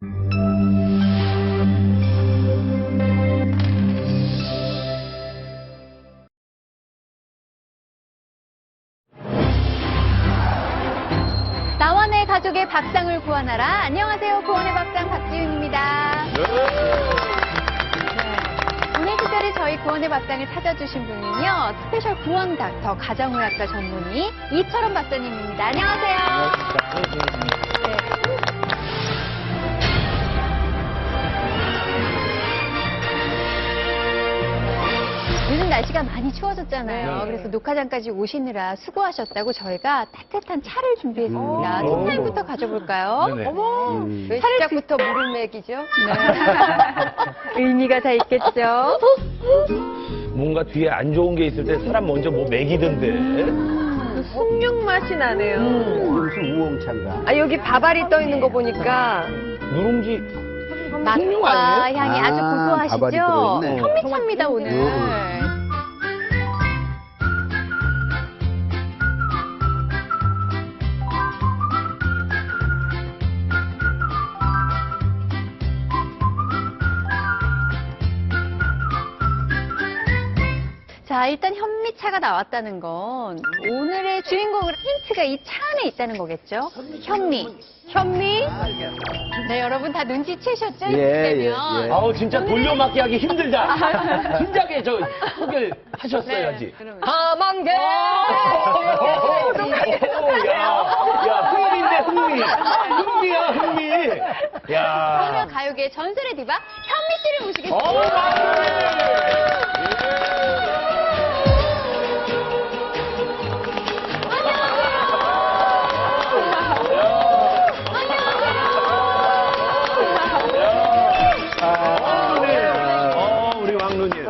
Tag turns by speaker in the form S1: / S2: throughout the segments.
S1: 나와 내 가족의 밥상을 구하나라. 안녕하세요. 구원의 밥상 박지윤입니다. 오늘 특별히 저희 구원의 밥상을 찾아주신 분은요. 스페셜 구원 닥터 가정의학과 전문의 이철원 박사님입니다. 안녕하세요. 네. 요즘 날씨가 많이 추워졌잖아요. 그래서 녹화장까지 오시느라 수고하셨다고 저희가 따뜻한 차를 준비했습니다. 첫사인부터 가져볼까요? 어머, 차를부터 물을 먹이죠? 네. 의미가 다 있겠죠?
S2: 뭔가 뒤에 안 좋은 게 있을 때 사람 먼저 뭐 먹이던데.
S3: 숭늉 맛이 나네요.
S4: 무슨 우엉차인가?
S3: 아, 여기 밥알이 떠 있는 거 보니까
S2: 누룽지 숭늉
S1: 맛과
S2: 아니에요?
S1: 향이 아주
S4: 밥알이
S1: 고소하시죠?
S4: 들어있네.
S1: 현미차입니다, 오늘. 자, 일단 현미차가 나왔다는 건 오늘의 주인공은 힌트가 이 차 안에 있다는 거겠죠? 현미. 현미? 네, 여러분 다 눈치채셨죠?
S4: 예,
S1: 이때면.
S4: 예, 예.
S2: 아우 진짜 돌려막기 하기 힘들다. 진작에 저 소개를 하셨어야지.
S3: 하만개.
S2: 야, 흥미인데 흥미. 흥미야 흥미. 야.
S1: 그러면 가요계 전설의 디바 현미 씨를 모시겠습니다.
S2: 우리 왕누님.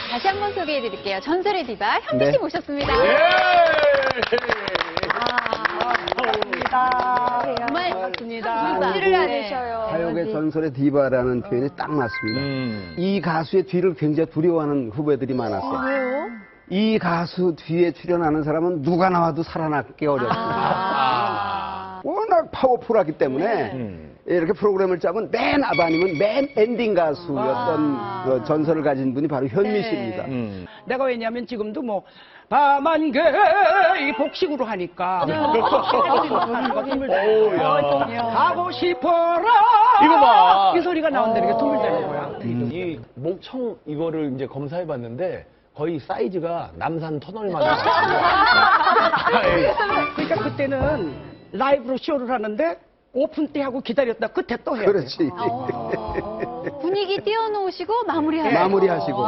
S1: 다시 한번 소개해드릴게요. 전설의 디바 현미 씨
S4: 네.
S1: 모셨습니다.
S2: 예.
S1: 정말
S3: 반갑습니다.
S1: 눈치를 않으셔요.
S4: 가요계 전설의 디바라는 표현이 딱 맞습니다. 이 가수의 뒤를 굉장히 두려워하는 후배들이 많았어요.
S1: 왜요?
S4: 이 가수 뒤에 출연하는 사람은 누가 나와도 살아남기 어렵습니다. 워낙 파워풀하기 때문에 이렇게 프로그램을 짜면 맨 앞 아니면 맨 엔딩 가수였던 그 전설을 가진 분이 바로 현미 씨입니다.
S5: 내가 왜냐면 지금도 뭐 밤한개 복식으로 하니까 가고 싶어라
S2: 이거 봐.
S5: 이 소리가 나온다는 게 tum물대는 거야.
S2: 이 목청 이거를 이제 검사해봤는데 거의 사이즈가 남산 터널만.
S5: 그러니까 그때는 라이브로 쇼를 하는데 오픈 때 하고 기다렸다 끝에 또 해야 돼.
S4: 그렇지.
S1: 분위기 띄워놓으시고 마무리하세요.
S4: 마무리하시고.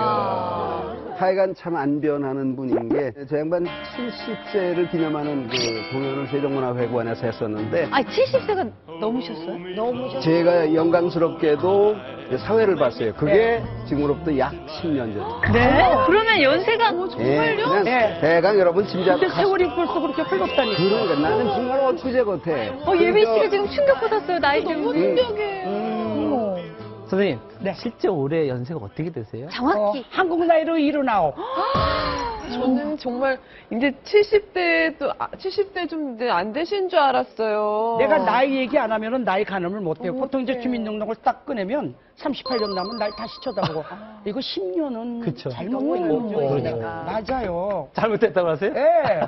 S4: 하여간 참 안 변하는 분인 게, 저 양반 70세를 기념하는 그 공연을 세종문화회관에서 했었는데,
S1: 70세가 넘으셨어요?
S4: 제가 영광스럽게도 사회를 봤어요. 그게 지금으로부터 약 10년 전.
S1: 네? 그러면 연세가
S4: 예, 그냥 대강 여러분 짐작.
S5: 근데 세월이 벌써 그렇게 흘렀다니까.
S4: 그러니까 나는 정말 어투제 같아.
S1: 예비 씨가 지금 충격받았어요. 나이 좀.
S6: 선생님, 실제 올해 연세가 어떻게 되세요?
S1: 정확히.
S5: 한국 나이로 79.
S3: 저는 정말 이제 70대 좀 안 되신 줄 알았어요.
S5: 내가 나이 얘기 안 하면은 나이 가늠을 못 해요. 보통 이제 주민등록을 딱 꺼내면 38년 남은 날 다시 쳐다보고 이거 10년은
S6: 그쵸.
S5: 잘못 보는 거죠.
S6: 그러니까.
S5: 맞아요.
S6: 잘못됐다고 하세요?
S5: 예.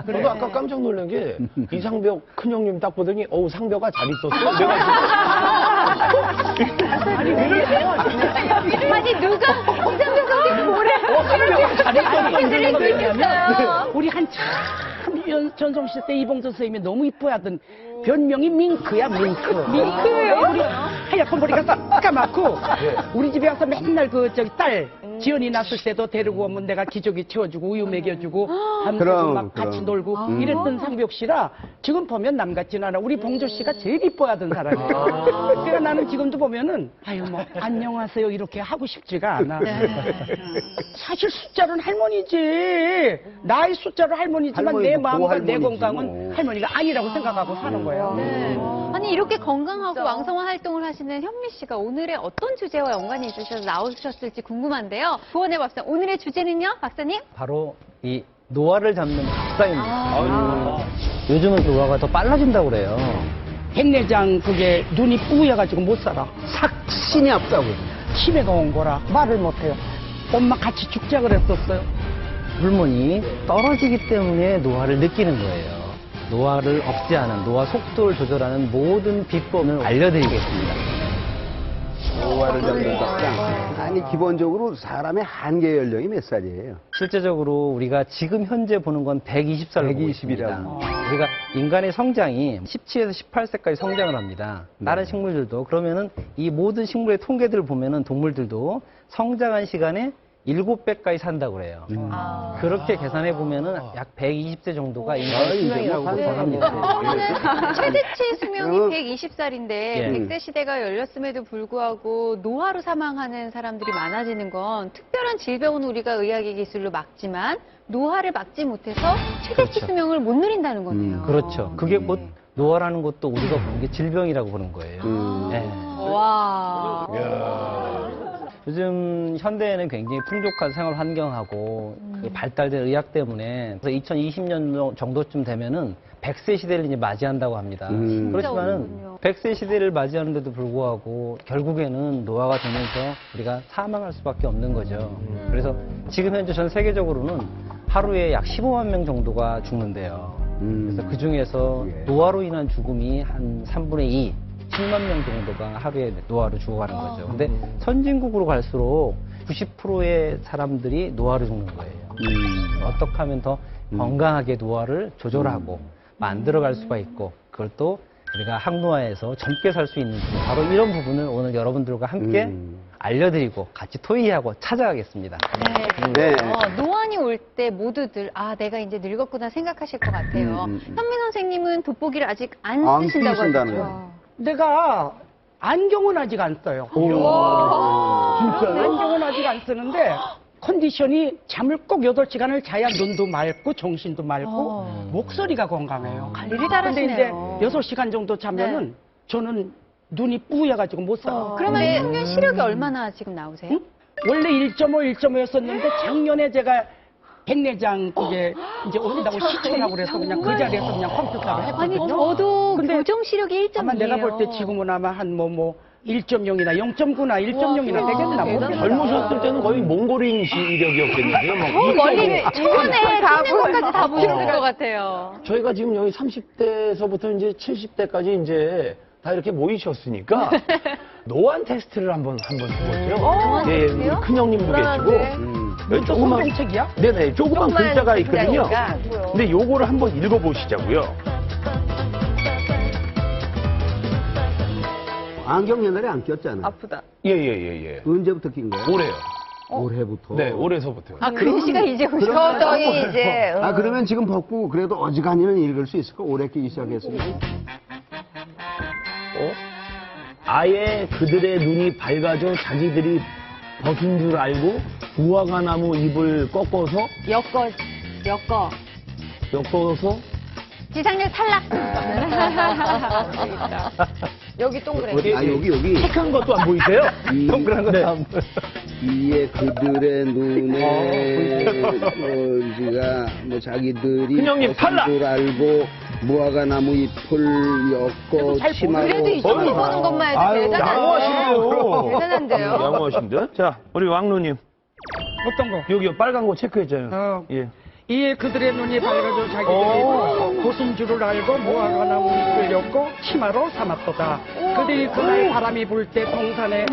S2: 저도 아까 깜짝 놀란 게 이상벽 큰형님 딱 보더니 상벽아 잘 있었어. 내가
S1: 아니 누가 이상벽한테 뭐래?
S5: 아니,
S1: 있어요.
S5: 우리 한참 전성시 때 이봉선 선생님이 너무 이뻐하던 별명이 밍크야, 밍크. 밍크예요? 우리 하얗게 머리가 까맣고 우리 집에 와서 맨날 딸 지연이 낳았을 때도 데리고 오면 내가 기저귀 채워주고 우유 먹여주고 밤새고 막 같이 놀고 이랬던 상벽 씨라 지금 보면 남 같진 않아. 우리 봉조 씨가 제일 이뻐하던 사람이에요. 그러니까 나는 지금도 보면은 아유 뭐 안녕하세요 이렇게 하고 싶지가 않아. 사실 숫자는 할머니지. 나이 숫자로 할머니지만 내 마음과 내 건강은 할머니가 아니라고 생각하고 사는 거예요.
S1: 네. 아니 이렇게 건강하고 왕성한 활동을 하시는 현미 씨가 오늘의 어떤 주제와 연관이 있으셔서 나오셨을지 궁금한데요. 구원의 밥상 오늘의 주제는요, 박사님?
S6: 바로 이 노화를 잡는 박사입니다. 요즘은 노화가 더 빨라진다고 그래요.
S5: 백내장 그게 눈이 뿌여가지고 못 살아.
S4: 삭신이 없다고.
S5: 치매가 온 거라 말을 못해요. 엄마 같이 죽자 그랬었어요.
S6: 호르몬이 떨어지기 때문에 노화를 느끼는 거예요. 노화를 억제하는, 노화 속도를 조절하는 모든 비법을 알려드리겠습니다.
S4: 노화를 잡는 박사. 아니 기본적으로 사람의 한계 연령이 몇 살이에요?
S6: 실제적으로 우리가 지금 현재 보는 건 120살로
S4: 120 이라고.
S6: 우리가 인간의 성장이 17에서 18세까지 성장을 합니다. 다른 식물들도. 그러면은 이 모든 식물의 통계들을 보면은 동물들도 성장한 시간에 7배까지 산다고 그래요. 그렇게 계산해 보면은 약 120세 정도가 인간의 수명이라고 보상합니다.
S1: 그러면은 최대치 수명이 120살인데
S6: 예.
S1: 100세 시대가 열렸음에도 불구하고 노화로 사망하는 사람들이 많아지는 건 특별한 질병은 우리가 의학의 기술로 막지만 노화를 막지 못해서 최대치
S6: 그렇죠.
S1: 수명을 못 누린다는 거네요.
S6: 그렇죠. 그게 곧 노화라는 것도 우리가 보는 게 질병이라고 보는 거예요. 예.
S1: 와.
S6: 요즘 현대에는 굉장히 풍족한 생활 환경하고 그 발달된 의학 때문에 그래서 2020년 정도쯤 되면은 100세 시대를 이제 맞이한다고 합니다. 그렇지만은
S1: 어렵군요.
S6: 100세 시대를 맞이하는데도 불구하고 결국에는 노화가 되면서 우리가 사망할 수밖에 없는 거죠. 그래서 지금 현재 전 세계적으로는 하루에 약 15만 명 정도가 죽는데요. 그래서 그 중에서 노화로 인한 죽음이 한 3분의 2, 10만 명 정도가 하루에 노화로 죽어가는 거죠. 근데 선진국으로 갈수록 90%의 사람들이 노화로 죽는 거예요. 어떻게 하면 더 건강하게 노화를 조절하고 만들어갈 수가 있고 그걸 또 우리가 항노화에서 젊게 살 수 있는지 바로 이런 부분을 오늘 여러분들과 함께 알려드리고 같이 토의하고 찾아가겠습니다.
S1: 네.
S4: 네.
S1: 노안이 올 때 모두들 아 내가 이제 늙었구나 생각하실 것 같아요. 현민 선생님은 돋보기를 아직 안
S4: 안
S1: 쓰신다고
S4: 쓰신다는
S1: 하죠.
S5: 내가 안경은 아직 안 써요. 안경은 아직 안 쓰는데 컨디션이 잠을 꼭 8시간을 자야 눈도 맑고 정신도 맑고 목소리가 건강해요.
S1: 관리를
S5: 근데
S1: 잘하시네요.
S5: 이제 6시간 정도 자면은 저는 눈이 뿌여가지고 못 살아.
S1: 그러면 평균 시력이 얼마나 지금 나오세요?
S5: 원래 1.5, 1.5였었는데 작년에 제가 백내장 그게 이제 온다고 시청하고 그래서 그냥 그 자리에서 그냥 컴퓨터를
S1: 아니
S5: 했거든요.
S1: 저도
S5: 근데
S1: 교정 시력이 1.2예요.
S5: 아마 내가 볼 때 지금은 아마 한 1.0이나 0.9나 1.0이나 되겠나 모르겠다.
S2: 젊으셨을 때는 거의 몽골인 시력이었겠는데요. 막
S1: 멀리 처음에 찍는 것까지 다 보셨을 것 같아요.
S2: 저희가 지금 여기 30대에서부터 이제 70대까지 이제 다 이렇게 모이셨으니까 노안 테스트를 한번 해보죠. 예, 우리 큰 형님도 계시고. 여기 조그만
S5: 성경책이야?
S2: 네네, 조그만 글자가 있거든요. 근데 요거를 한번 읽어보시자고요.
S4: 안경 옛날에 안 꼈잖아.
S3: 아프다.
S2: 예.
S4: 언제부터 낀 거야?
S2: 올해요.
S4: 올해부터.
S2: 네, 올해서부터요.
S1: 아 글씨가 이제 오셨어요.
S4: 아 그러면 지금 벗고 그래도 어지간히는 읽을 수 있을까? 올해 끼기 시작했으면.
S2: 아예 그들의 눈이 밝아져 자기들이 벗은 줄 알고 무화과나무 잎을 꺾어서 엮어서
S1: 지상렬 탈락.
S3: 여기 동그랗게.
S2: 예,
S4: 아 여기.
S2: 책한 것도 안 보이세요?
S6: 동그란 것도 안 보여.
S4: 이에 그들의 눈에 우리가 뭐 자기들이
S2: 큰형님,
S4: 벗은
S2: 탈락!
S4: 줄 알고 무화과나무 잎을 엮고 치마로
S1: 그래도 이 정도 보는 것만 해도
S2: 아유,
S1: 대단한데요. 대단한데요.
S2: 양호하신데? 자, 우리 왕루님.
S5: 어떤 거?
S2: 여기요, 빨간 거 체크했잖아요. 예.
S5: 이에 그들의 눈이 밝아져 자기들이 벗은 줄을 알고 무화과나무 잎을 엮고 치마로 삼았도다. 그들이 그날 바람이 불 때 동산에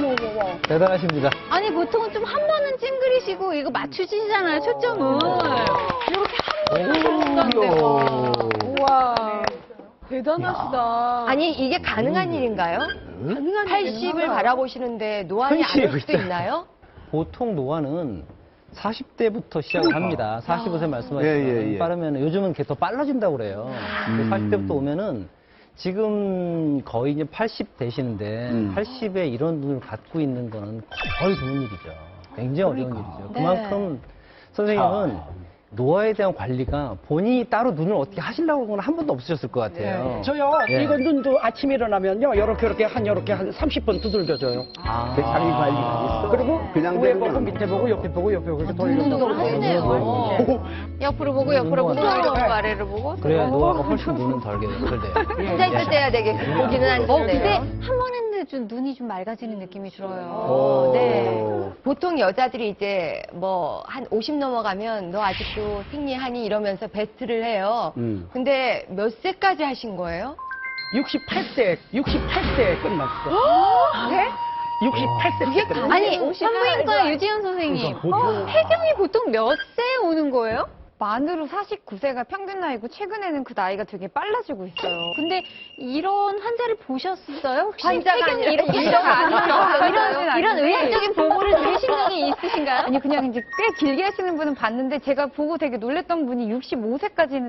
S6: 대단하십니다.
S1: 아니 보통은 좀 한 번은 찡그리시고 이거 맞추시잖아요 초점을. 이렇게 한 번은
S3: 우와. 대단하시다.
S7: 아니 이게 가능한 일인가요?
S3: 가능한
S7: 80을 바라보시는데 노안이 안 올 수도 있나요?
S6: 보통 노화는 40대부터 시작을 합니다. 45세 말씀하시면
S2: 예.
S6: 빠르면 요즘은 더 빨라진다고 그래요. 40대부터 오면은 지금 거의 이제 80 되시는데 80에 이런 눈을 갖고 있는 거는 거의 드문 일이죠. 굉장히 어려운 일이죠. 그만큼 선생님은 노화에 대한 관리가 본인이 따로 눈을 어떻게 하시려고 하는 건 한 번도 없으셨을 것 같아요.
S5: 저요
S6: 예.
S5: 이거 눈도 아침에 일어나면요 요렇게 한 30번 두들겨줘요.
S4: 자기 관리가 있어.
S5: 그리고
S4: 그냥
S5: 위에
S4: 되는
S5: 보고
S4: 건
S5: 밑에 보고 옆에 보고 이렇게 돌려서
S1: 하시네요. 야 옆으로 보고 옆으로 보고
S6: 노화가.
S1: 위로 보고 아래로 보고.
S6: 그래야 노화가 훨씬 눈은 덜 돼요.
S7: 앉아 있을 때야 되게 보기는 안
S1: 근데
S7: 좋은데요.
S1: 한 번 했는데 좀 눈이 좀 맑아지는 느낌이 들어요. 네.
S7: 보통 여자들이 이제 뭐 한 50 넘어가면 너 아직도 생리하니 이러면서 베스트를 해요. 근데 몇 세까지 하신 거예요?
S5: 68세 끝났어.
S7: 네?
S5: 68세 때 끝났어.
S1: 아니, 산부인과 유지현 선생님, 폐경이 보통 몇 세에 오는 거예요?
S3: 만으로 49세가 평균 나이고 최근에는 그 나이가 되게 빨라지고 있어요.
S1: 근데 이런 환자를 보셨어요? 혹시
S7: 환자가
S1: 폐경이
S7: 아니라
S1: 이렇게
S7: 이런
S1: 이런 의학적인 보고를 들으신 적이 있으신가요?
S3: 아니 그냥 이제 꽤 길게 하시는 분은 봤는데 제가 보고 되게 놀랬던 분이 65세까지는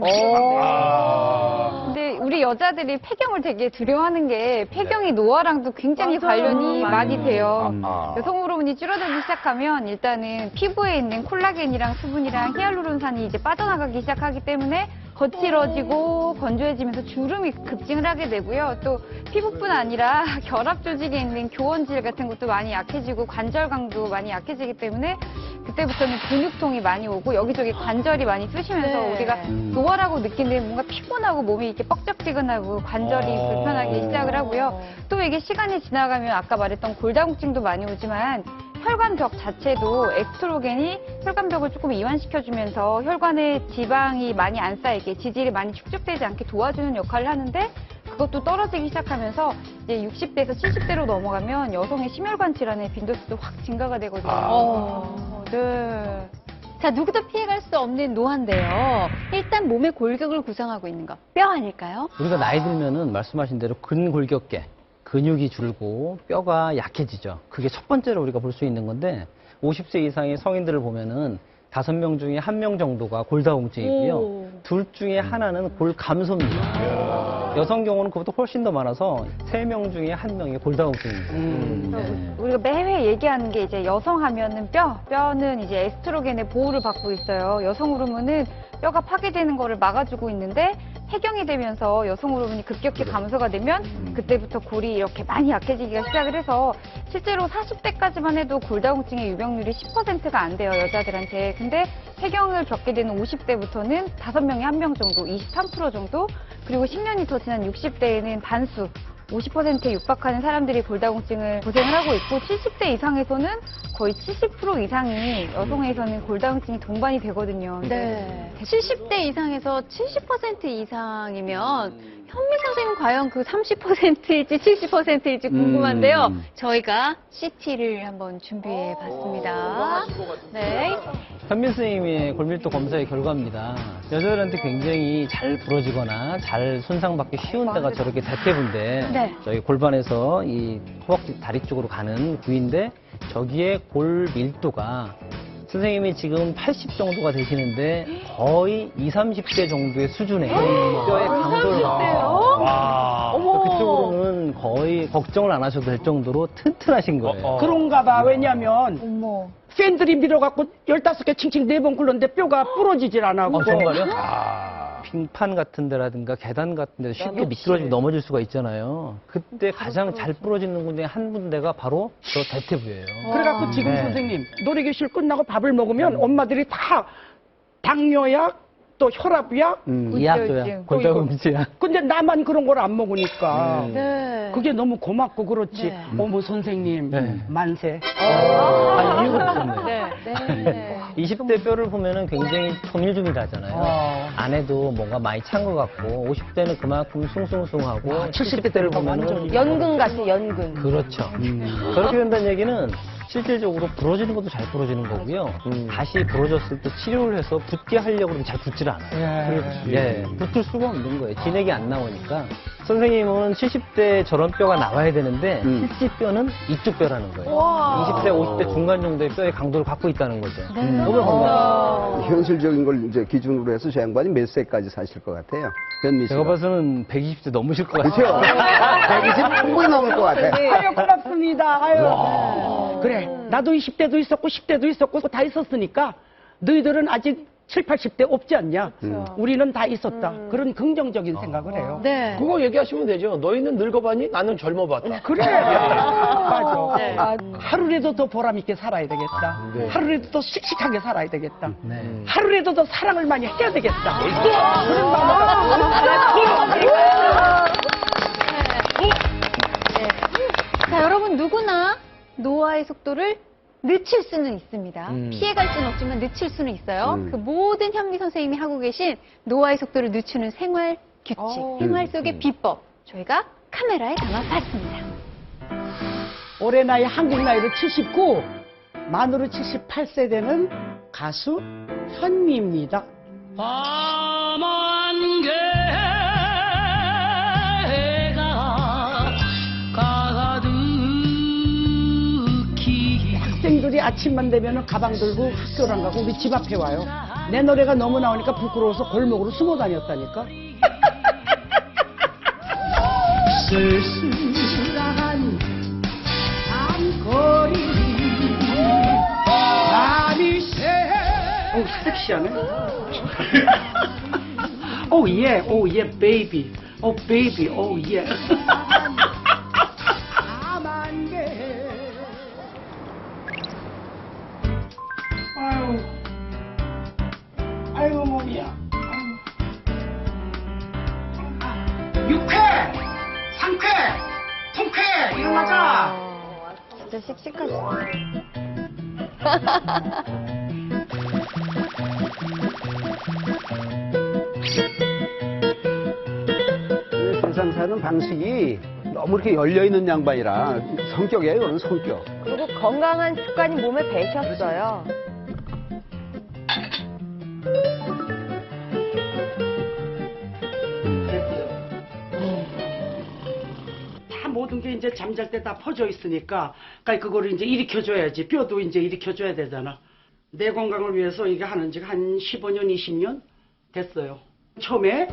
S3: 근데 우리 여자들이 폐경을 되게 두려워하는 게 폐경이 노화랑도 굉장히 관련이 많이 돼요. 여성 호르몬이 줄어들기 시작하면 일단은 피부에 있는 콜라겐이랑 수분이랑 히알루론산이 이제 빠져나가기 시작하기 때문에 거칠어지고 건조해지면서 주름이 급증을 하게 되고요. 또 피부뿐 아니라 결합 조직에 있는 교원질 같은 것도 많이 약해지고 관절강도 많이 약해지기 때문에 그때부터는 근육통이 많이 오고 여기저기 관절이 많이 쑤시면서 우리가 노화라고 느끼는 뭔가 피곤하고 몸이 이렇게 뻑적지근하고 관절이 불편하기 시작을 하고요. 또 이게 시간이 지나가면 아까 말했던 골다공증도 많이 오지만 혈관벽 자체도 에스트로겐이 혈관벽을 조금 이완시켜주면서 혈관에 지방이 많이 안 쌓이게 지질이 많이 축적되지 않게 도와주는 역할을 하는데 그것도 떨어지기 시작하면서 이제 60대에서 70대로 넘어가면 여성의 심혈관 질환의 빈도수도 확 증가가 되거든요. 네.
S1: 자, 누구도 피해갈 수 없는 노화인데요. 일단 몸의 골격을 구성하고 있는 거, 뼈 아닐까요?
S6: 우리가 나이 들면은 말씀하신 대로 근골격계, 근육이 줄고 뼈가 약해지죠. 그게 첫 번째로 우리가 볼 수 있는 건데 50세 이상의 성인들을 보면은 5명 중에 1명 정도가 골다공증이고요. 둘 중에 하나는 골감소입니다. 여성 경우는 그것도 훨씬 더 많아서 3명 중에 1명이 골다공증입니다.
S3: 우리가 매회 얘기하는 게 이제 여성 하면은 뼈는 이제 에스트로겐의 보호를 받고 있어요. 여성 호르몬은 뼈가 파괴되는 거를 막아주고 있는데 폐경이 되면서 여성 호르몬이 급격히 감소가 되면 그때부터 골이 이렇게 많이 약해지기가 시작을 해서 실제로 40대까지만 해도 골다공증의 유병률이 10%가 안 돼요, 여자들한테. 근데 폐경을 겪게 되는 50대부터는 5명에 1명 정도, 23% 정도, 그리고 10년이 더 지난 60대에는 반수, 50%에 육박하는 사람들이 골다공증을 고생을 하고 있고 70대 이상에서는 거의 70% 이상이 여성에서는 골다공증이 동반이 되거든요.
S1: 네. 70대 이상에서 70% 이상이면 현미 선생님 과연 그 30%일지 70%일지 궁금한데요. 저희가 CT를 한번 준비해 봤습니다. 네.
S6: 현민 선생님의 골밀도 검사의 결과입니다. 여자들한테 굉장히 잘 부러지거나 잘 손상받기 쉬운 데가 저렇게 대퇴부인데
S1: 네.
S6: 저희 골반에서 이 허벅지 다리 쪽으로 가는 부위인데 저기에 골 밀도가 선생님이 지금 80 정도가 되시는데 거의 20, 30대 정도의 수준의 뼈의 강도를 그쪽으로는 거의 걱정을 안 하셔도 될 정도로 튼튼하신 거예요.
S5: 그런가 봐. 왜냐면 팬들이 밀어갖고 15개 칭칭 4번 굴렀는데 뼈가 부러지질 않았고.
S6: 정말요? 빙판 같은 데라든가 계단 같은 데 쉽게 미끄러지고 넘어질 수가 있잖아요. 그때 가장 잘 부러지는 군데 한 군데가 바로 저 대퇴부예요.
S5: 그래갖고 지금
S6: 네.
S5: 선생님 놀이교실 끝나고 밥을 먹으면 엄마들이 다 당뇨약 또 혈압약
S6: 이약도야, 골다공증이야.
S5: 근데 나만 그런 걸 안 먹으니까
S1: 네.
S5: 그게 너무 고맙고 그렇지. 어머 선생님
S6: 네.
S5: 만세.
S6: 이유가 있었네요.
S1: 네.
S6: 20대 뼈를 보면은 굉장히 조밀조밀하잖아요. 안에도 뭔가 많이 찬 것 같고 50대는 그만큼 숭숭숭하고 70대 때를 보면은
S7: 연근 같아, 연근.
S6: 그렇죠. 저렇게 된다는 얘기는 실질적으로 부러지는 것도 잘 부러지는 거고요. 다시 부러졌을 때 치료를 해서 붙게 하려고 그러면 잘 붙질 않아요. 예, 붙을 수가 없는 거예요. 진액이 안 나오니까. 선생님은 70대 저런 뼈가 나와야 되는데 실제 뼈는 이쪽 뼈라는 거예요. 20대, 50대 중간 정도의 뼈의 강도를 갖고 있다는 거죠. 너무 건강해요.
S4: 현실적인 걸 이제 기준으로 해서 저 양반이 몇 세까지 사실 것 같아요? 현미 씨가.
S6: 제가 봐서는 120대 넘으실 것 같아요.
S4: 그렇죠? 120 충분히 넘을 것 같아요.
S5: 아유 고맙습니다. 아유. 그래 나도 20대도 있었고 10대도 있었고 다 있었으니까 너희들은 아직 7, 80대 없지 않냐. 우리는 다 있었다. 그런 긍정적인 생각을 해요.
S1: 네.
S2: 그거 얘기하시면 되죠. 너희는 늙어봤니? 나는 젊어봤다.
S5: 그래. 맞아.
S1: 네.
S5: 하루라도 더 보람 있게 살아야 되겠다.
S2: 네.
S5: 하루라도 더 씩씩하게 살아야 되겠다.
S6: 네.
S5: 하루라도 더 사랑을 많이 해야 되겠다. 그런 마음을
S1: 자, 여러분 누구나 노화의 속도를 늦출 수는 있습니다. 피해갈 수는 없지만 늦출 수는 있어요. 그 모든 현미 선생님이 하고 계신 노화의 속도를 늦추는 생활 규칙, 생활 속의 비법 저희가 카메라에 담아봤습니다.
S5: 올해 나이 한국 나이로 79, 만으로 78세 되는 가수 현미입니다. 학생들이 아침만 되면 가방 들고 학교를 안 가고 우리 집 앞에 와요. 내 노래가 너무 나오니까 부끄러워서 골목으로 숨어 다녔다니까. 쓸쓸한 밤거리 밤이 새. 오, 섹시하네. 오, 예, 오, 예, 베이비. 오, 베이비, 오, 예. 아이고 몸이야. 육회, 상쾌, 통쾌 일어나자.
S7: 진짜 씩씩하시네.
S4: 세상 사는 방식이 너무 이렇게 열려있는 양반이라 성격이에요, 이거는 성격.
S7: 그리고 건강한 습관이 몸에 배셨어요.
S5: 다 모든 게 이제 잠잘 때 다 퍼져 있으니까, 그러니까 그거를 이제 일으켜줘야지. 뼈도 이제 일으켜줘야 되잖아. 내 건강을 위해서 이게 하는 지가 한 15년, 20년 됐어요. 처음에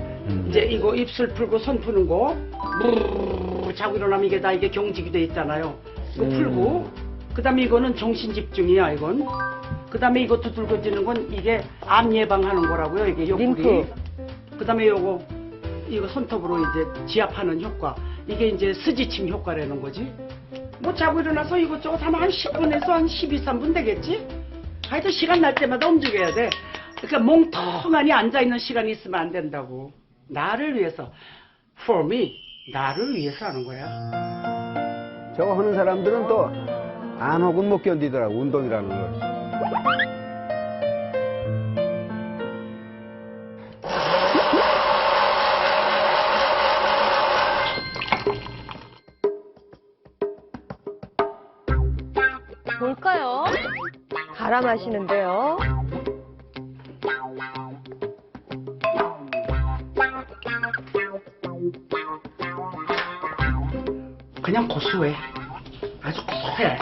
S5: 이제 이거 입술 풀고 손 푸는 거, 자고 일어나면 이게 다 이게 경직이 돼 있잖아요. 이거 풀고, 그 다음에 이거는 정신 집중이야, 이건. 그 다음에 이것도 들고지는 건 이게 암 예방하는 거라고요, 이게 옆구리. 그 다음에 이거 손톱으로 이제 지압하는 효과. 이게 이제 스지침 효과라는 거지. 뭐 자고 일어나서 이것저것 하면 한 10분에서 한 12, 3분 되겠지? 하여튼 시간 날 때마다 움직여야 돼. 그러니까 멍텅하니 앉아있는 시간이 있으면 안 된다고. 나를 위해서. For me. 나를 위해서 하는 거야.
S4: 저거 하는 사람들은 또 안 혹은 못 견디더라고, 운동이라는 걸.
S1: 뭘까요?
S7: 갈아 마시는데요.
S5: 그냥 고소해. 아주 고소해.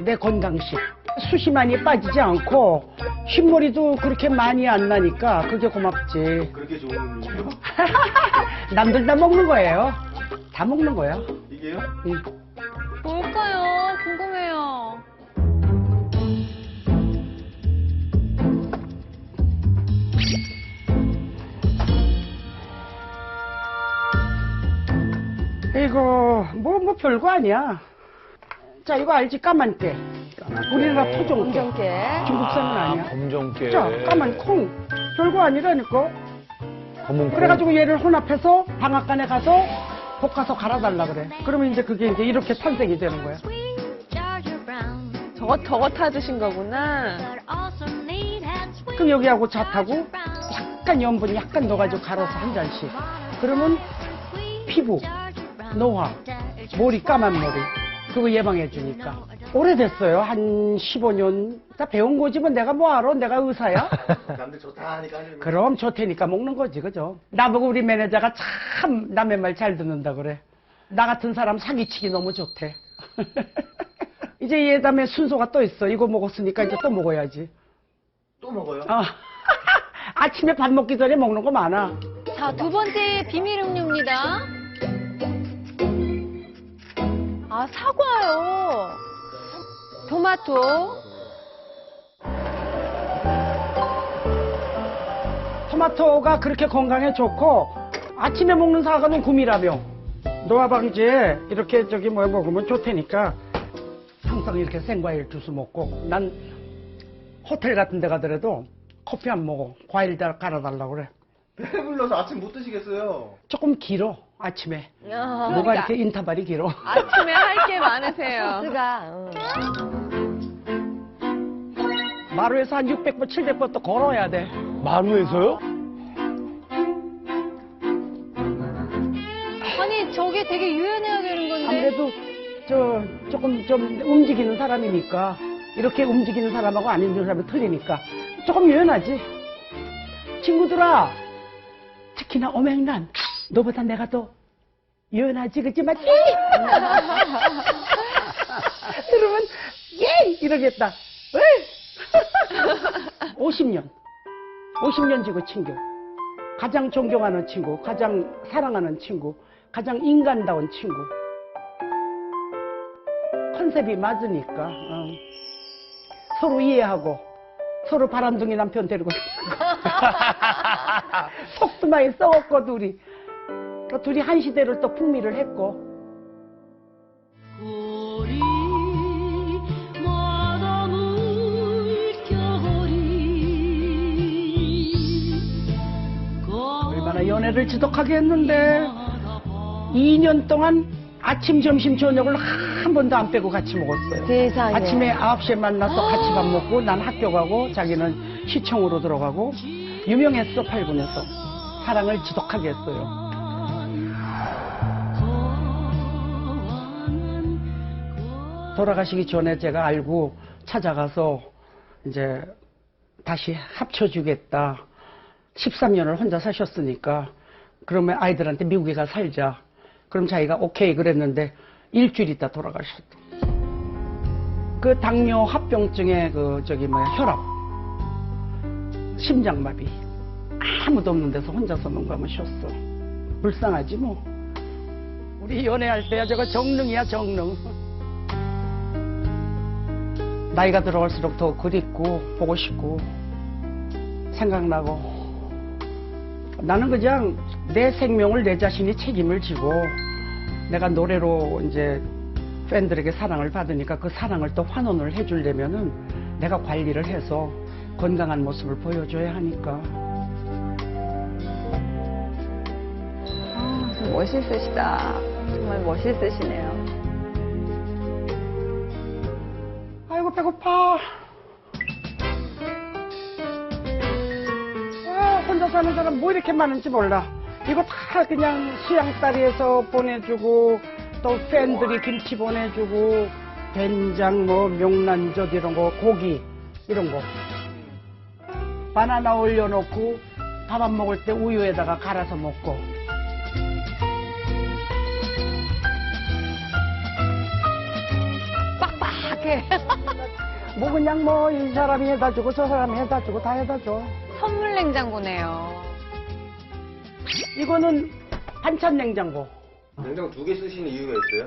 S5: 내 건강식. 숱이 많이 빠지지 않고 흰머리도 그렇게 많이 안 나니까 그게 고맙지.
S8: 그렇게 좋은 거예요?
S5: 남들 다 먹는 거예요. 다 먹는 거야.
S8: 이게요?
S5: 응.
S1: 뭘까요? 궁금해요.
S5: 이거 뭐 별거 아니야. 자, 이거 알지? 까만깨. 우리나라 토종깨.
S7: 검정깨.
S5: 중국산은 아니야.
S2: 검정깨.
S5: 자, 까만 콩. 별거 아니라니까.
S2: 검은 콩.
S5: 그래가지고 얘를 혼합해서 방앗간에 가서 볶아서 갈아달라 그래. 그러면 이제 그게 이제 이렇게 탄생이 되는 거야.
S7: 저거 타주신 거구나.
S5: 그럼 여기하고 잣하고 약간 염분 약간 넣어가지고 갈아서 한 잔씩. 그러면 피부, 노화, 머리 까만 머리 그거 예방해 주니까. 오래됐어요. 한 15년. 다 배운 거지 뭐 내가 뭐 알아? 내가 의사야?
S8: 남들 좋다 하니까 하는 거.
S5: 그럼 좋다니까 먹는 거지, 그죠? 나보고 우리 매니저가 참 남의 말 잘 듣는다 그래. 나 같은 사람 사기치기 너무 좋대. 이제 얘 다음에 순서가 또 있어. 이거 먹었으니까 이제 또 먹어야지.
S8: 또 먹어요?
S5: 아침에 밥 먹기 전에 먹는 거 많아.
S1: 자, 두 번째 비밀 음료입니다. 아, 사과요. 토마토.
S5: 토마토가 그렇게 건강에 좋고 아침에 먹는 사과는 굼이라며 노화 방지에 이렇게 먹으면 좋다니까 항상 이렇게 생과일 주스 먹고 난 호텔 같은 데 가더라도 커피 안 먹어. 과일 갈아달라고 그래.
S8: 배불러서 아침 못 드시겠어요?
S5: 조금 길어 아침에. 뭐가 이렇게 인터벌이 길어.
S7: 아침에 할 게 많으세요.
S5: 마루에서 한 600보, 700보 또 걸어야 돼.
S2: 마루에서요?
S1: 아니, 저게 되게 유연해야 되는 건데.
S5: 아무래도 조금 좀 움직이는 사람이니까 이렇게 움직이는 사람하고 안 움직이는 사람이 틀리니까 조금 유연하지. 친구들아, 특히나 오맹란, 너보다 내가 더 유연하지, 그치 맞지? 들으면 예 이러겠다. 50년 지고 친구, 가장 존경하는 친구, 가장 사랑하는 친구, 가장 인간다운 친구. 컨셉이 맞으니까 서로 이해하고 서로 바람둥이 남편 데리고 속도 많이 썩었고 둘이 한 시대를 또 풍미를 했고. 얼마나 연애를 지독하게 했는데 2년 동안 아침, 점심, 저녁을 한 번도 안 빼고 같이 먹었어요.
S7: 세상에.
S5: 아침에 9시에 만나서 같이 밥 먹고 난 학교 가고 자기는 시청으로 들어가고 유명했어 8군에서. 사랑을 지독하게 했어요. 돌아가시기 전에 제가 알고 찾아가서 이제 다시 합쳐주겠다. 13년을 혼자 사셨으니까 그러면 아이들한테 미국에 가 살자. 그럼 자기가 오케이 그랬는데 일주일 있다 돌아가셨어. 그 당뇨 합병증에 혈압, 심장마비. 아무도 없는 데서 혼자서 농가면 쉬었어. 불쌍하지 뭐. 우리 연애할 때야 저거 정릉이야 정릉. 나이가 들어갈수록 더 그립고 보고 싶고 생각나고. 나는 그냥 내 생명을 내 자신이 책임을 지고 내가 노래로 이제 팬들에게 사랑을 받으니까 그 사랑을 또 환원을 해주려면은 내가 관리를 해서 건강한 모습을 보여줘야 하니까.
S3: 멋있으시다. 정말 멋있으시네요.
S5: 아이고 배고파. 혼자 사는 사람 뭐 이렇게 많은지 몰라. 이거 다 그냥 수양다리에서 보내주고 또 팬들이 김치 보내주고 된장 뭐 명란젓 이런 거 고기 이런 거 바나나 올려놓고 밥 안 먹을 때 우유에다가 갈아서 먹고.
S1: 빡빡해.
S5: 뭐 그냥 뭐 이 사람이 해다 주고 저 사람이 해다 주고 다 해다 줘.
S1: 선물 냉장고네요.
S5: 이거는 반찬 냉장고.
S8: 냉장고 2개 쓰시는 이유가 있어요?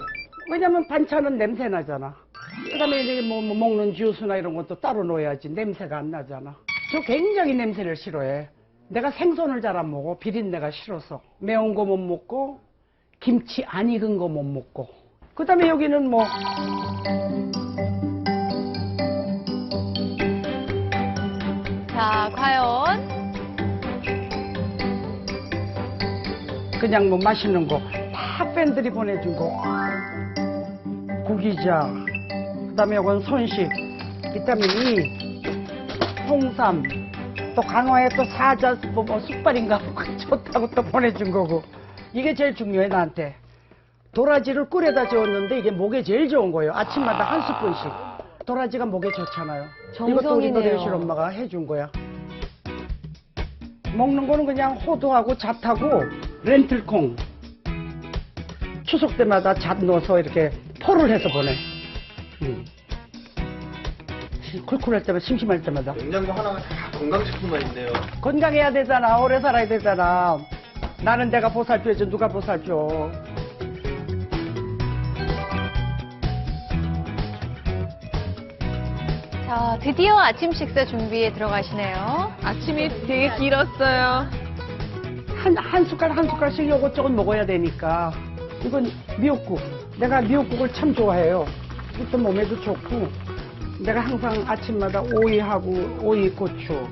S5: 왜냐면 반찬은 냄새 나잖아. 그다음에 이제 뭐 먹는 주스나 이런 것도 따로 넣어야지 냄새가 안 나잖아. 저 굉장히 냄새를 싫어해. 내가 생선을 잘 안 먹어. 비린내가 싫어서. 매운 거 못 먹고 김치 안 익은 거 못 먹고. 그다음에 여기는 뭐
S1: 자, 과연
S5: 그냥 뭐 맛있는 거 다 팬들이 보내준 거. 구기자. 그다음에 이건 손식. 비타민 E. 홍삼. 또 강화에 또 사자 뭐 쑥발인가 좋다고 또 보내준 거고. 이게 제일 중요해 나한테. 도라지를 꿀에다 재웠는데 이게 목에 제일 좋은 거예요. 아침마다 한 스푼씩. 도라지가 목에 좋잖아요. 이것도 우리 노래실 엄마가 해준 거야. 먹는 거는 그냥 호두하고 잣하고 렌틀콩. 추석 때마다 잣 넣어서 이렇게 포를 해서 보내. 쿨쿨할 때마다 심심할 때마다.
S8: 냉장고 하나가 다 건강식품만 있네요.
S5: 건강해야 되잖아. 오래 살아야 되잖아. 나는 내가 보살펴야지 누가 보살펴.
S1: 자, 드디어 아침 식사 준비에 들어가시네요.
S9: 아침이 되게 길었어요.
S5: 한 숟갈 한 숟갈씩 요것저것 먹어야 되니까. 이건 미역국. 내가 미역국을 참 좋아해요. 또 몸에도 좋고. 내가 항상 아침마다 오이하고 오이 고추.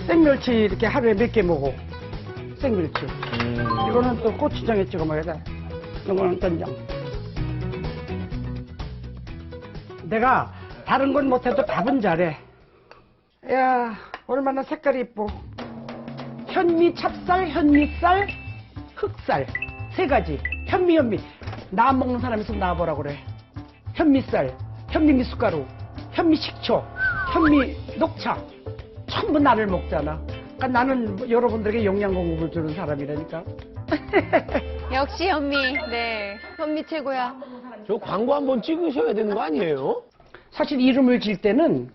S5: 생멸치 이렇게 하루에 몇 개 먹어. 생멸치. 이거는 또 고추장에 찍어 먹어야 돼. 이거는 된장. 내가 다른 건 못해도 밥은 잘해. 야, 얼마나 색깔이 이뻐. 현미 찹쌀, 현미쌀, 흑쌀. 3가지. 현미. 나 먹는 사람 있으면 나와보라 그래. 현미쌀, 현미 미숫가루, 현미 식초, 현미 녹차. 전부 나를 먹잖아. 그러니까 나는 여러분들에게 영양 공급을 주는 사람이라니까.
S1: 역시 현미. 네. 현미 최고야.
S2: 저 광고 한번 찍으셔야 되는 거 아니에요?
S5: 사실 이름을 질 때는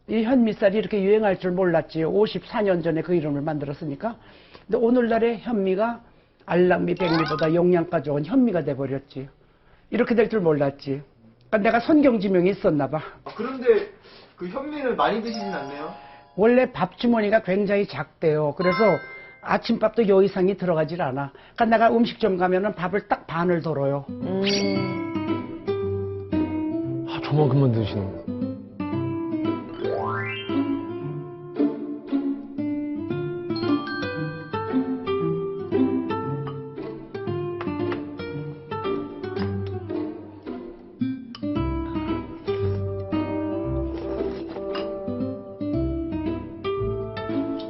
S5: 이 현미쌀이 이렇게 유행할 줄 몰랐지. 54년 전에 그 이름을 만들었으니까. 근데 오늘날의 현미가 알락미, 백미보다 영양가 좋은 현미가 돼버렸지. 이렇게 될 줄 몰랐지. 그러니까 내가 선경지명이 있었나 봐.
S8: 그런데 그 현미를 많이 드시진 않네요?
S5: 원래 밥 주머니가 굉장히 작대요. 그래서 아침밥도 요 이상이 들어가질 않아. 그러니까 내가 음식점 가면은 밥을 딱 반을 덜어요.
S2: 아, 저만큼만 드시는 거.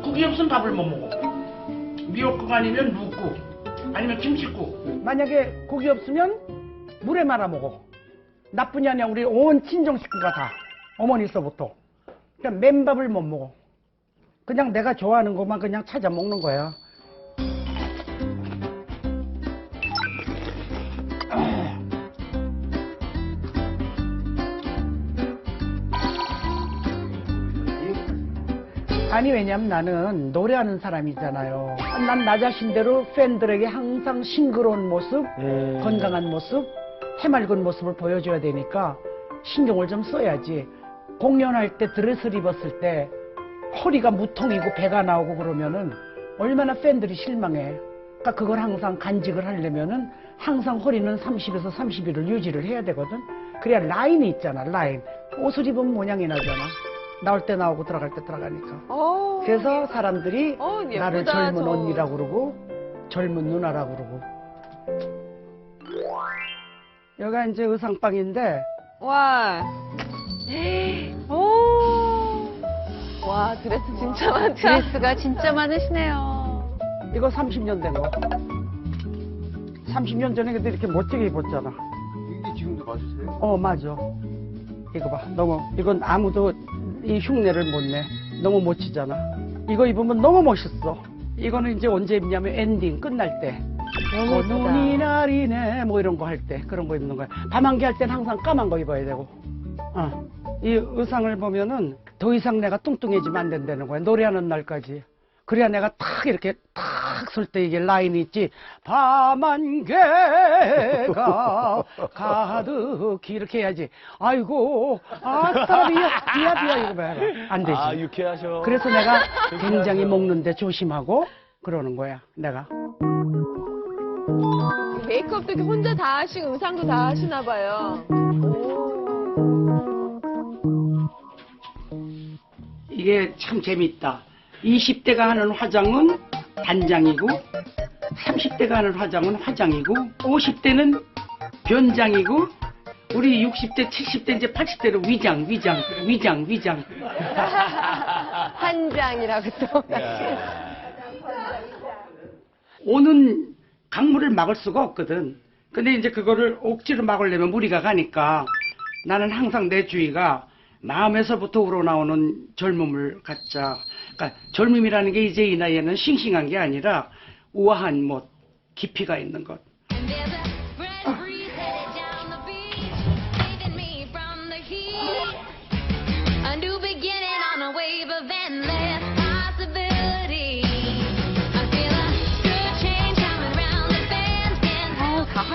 S5: 국이 없으면 밥을 못 먹어. 미역국 아니면 묵국, 아니면 김치국. 만약에 국이 없으면 물에 말아 먹어. 나뿐이 아니라 우리 온 친정 식구가 다. 어머니서부터. 그냥 맨밥을 못 먹어. 그냥 내가 좋아하는 것만 그냥 찾아 먹는 거야. 아니 왜냐면 나는 노래하는 사람이잖아요. 난 나 자신대로 팬들에게 항상 싱그러운 모습, 건강한 모습, 해맑은 모습을 보여줘야 되니까 신경을 좀 써야지. 공연할 때 드레스를 입었을 때 허리가 무통이고 배가 나오고 그러면은 얼마나 팬들이 실망해. 그러니까 그걸 항상 간직을 하려면은 항상 허리는 30에서 31을 유지를 해야 되거든. 그래야 라인이 있잖아, 라인. 옷을 입으면 모양이 나잖아. 나올 때 나오고 들어갈 때 들어가니까. 그래서 사람들이 나를 젊은 언니라고 그러고 젊은 누나라고 그러고. 여기가 이제 의상방인데.
S9: 와. 오. 와, 드레스 진짜 많다.
S1: 드레스가 진짜 많으시네요.
S5: 이거 30년 된 거. 30년 전에 근데 이렇게 멋지게 입었잖아.
S8: 이게 지금도 맞으세요?
S5: 맞아. 이거 봐. 너무, 이건 아무도 이 흉내를 못 내. 너무 멋지잖아. 이거 입으면 너무 멋있어. 이거는 이제 언제 입냐면 엔딩 끝날 때. 눈이 나리네 뭐 이런 거 할 때 그런 거 입는 거야. 밤안개 할 때는 항상 까만 거 입어야 되고. 이 의상을 보면은 더 이상 내가 뚱뚱해지면 안 된다는 거야. 노래하는 날까지. 그래야 내가 탁 이렇게 탁 설 때 이게 라인이 있지. 밤안개가 가득히 이렇게 해야지. 아이고, 사람이 비야 이거 봐라. 안 되지.
S2: 아, 유쾌하셔.
S5: 그래서 내가 굉장히 먹는데 조심하고 그러는 거야, 내가.
S9: 메이크업도 이렇게 혼자 다 하시고 의상도 다 하시나 봐요.
S5: 이게 참 재밌다. 20대가 하는 화장은 단장이고 30대가 하는 화장은 화장이고 50대는 변장이고 우리 60대, 70대, 이제 80대로 위장.
S7: 한장이라고 또.
S5: 오는 강물을 막을 수가 없거든. 근데 이제 그거를 억지로 막으려면 무리가 가니까 나는 항상 내 주의가 마음에서부터 우러나오는 젊음을 갖자. 그러니까 젊음이라는 게 이제 이 나이에는 싱싱한 게 아니라 우아한 멋, 깊이가 있는 것.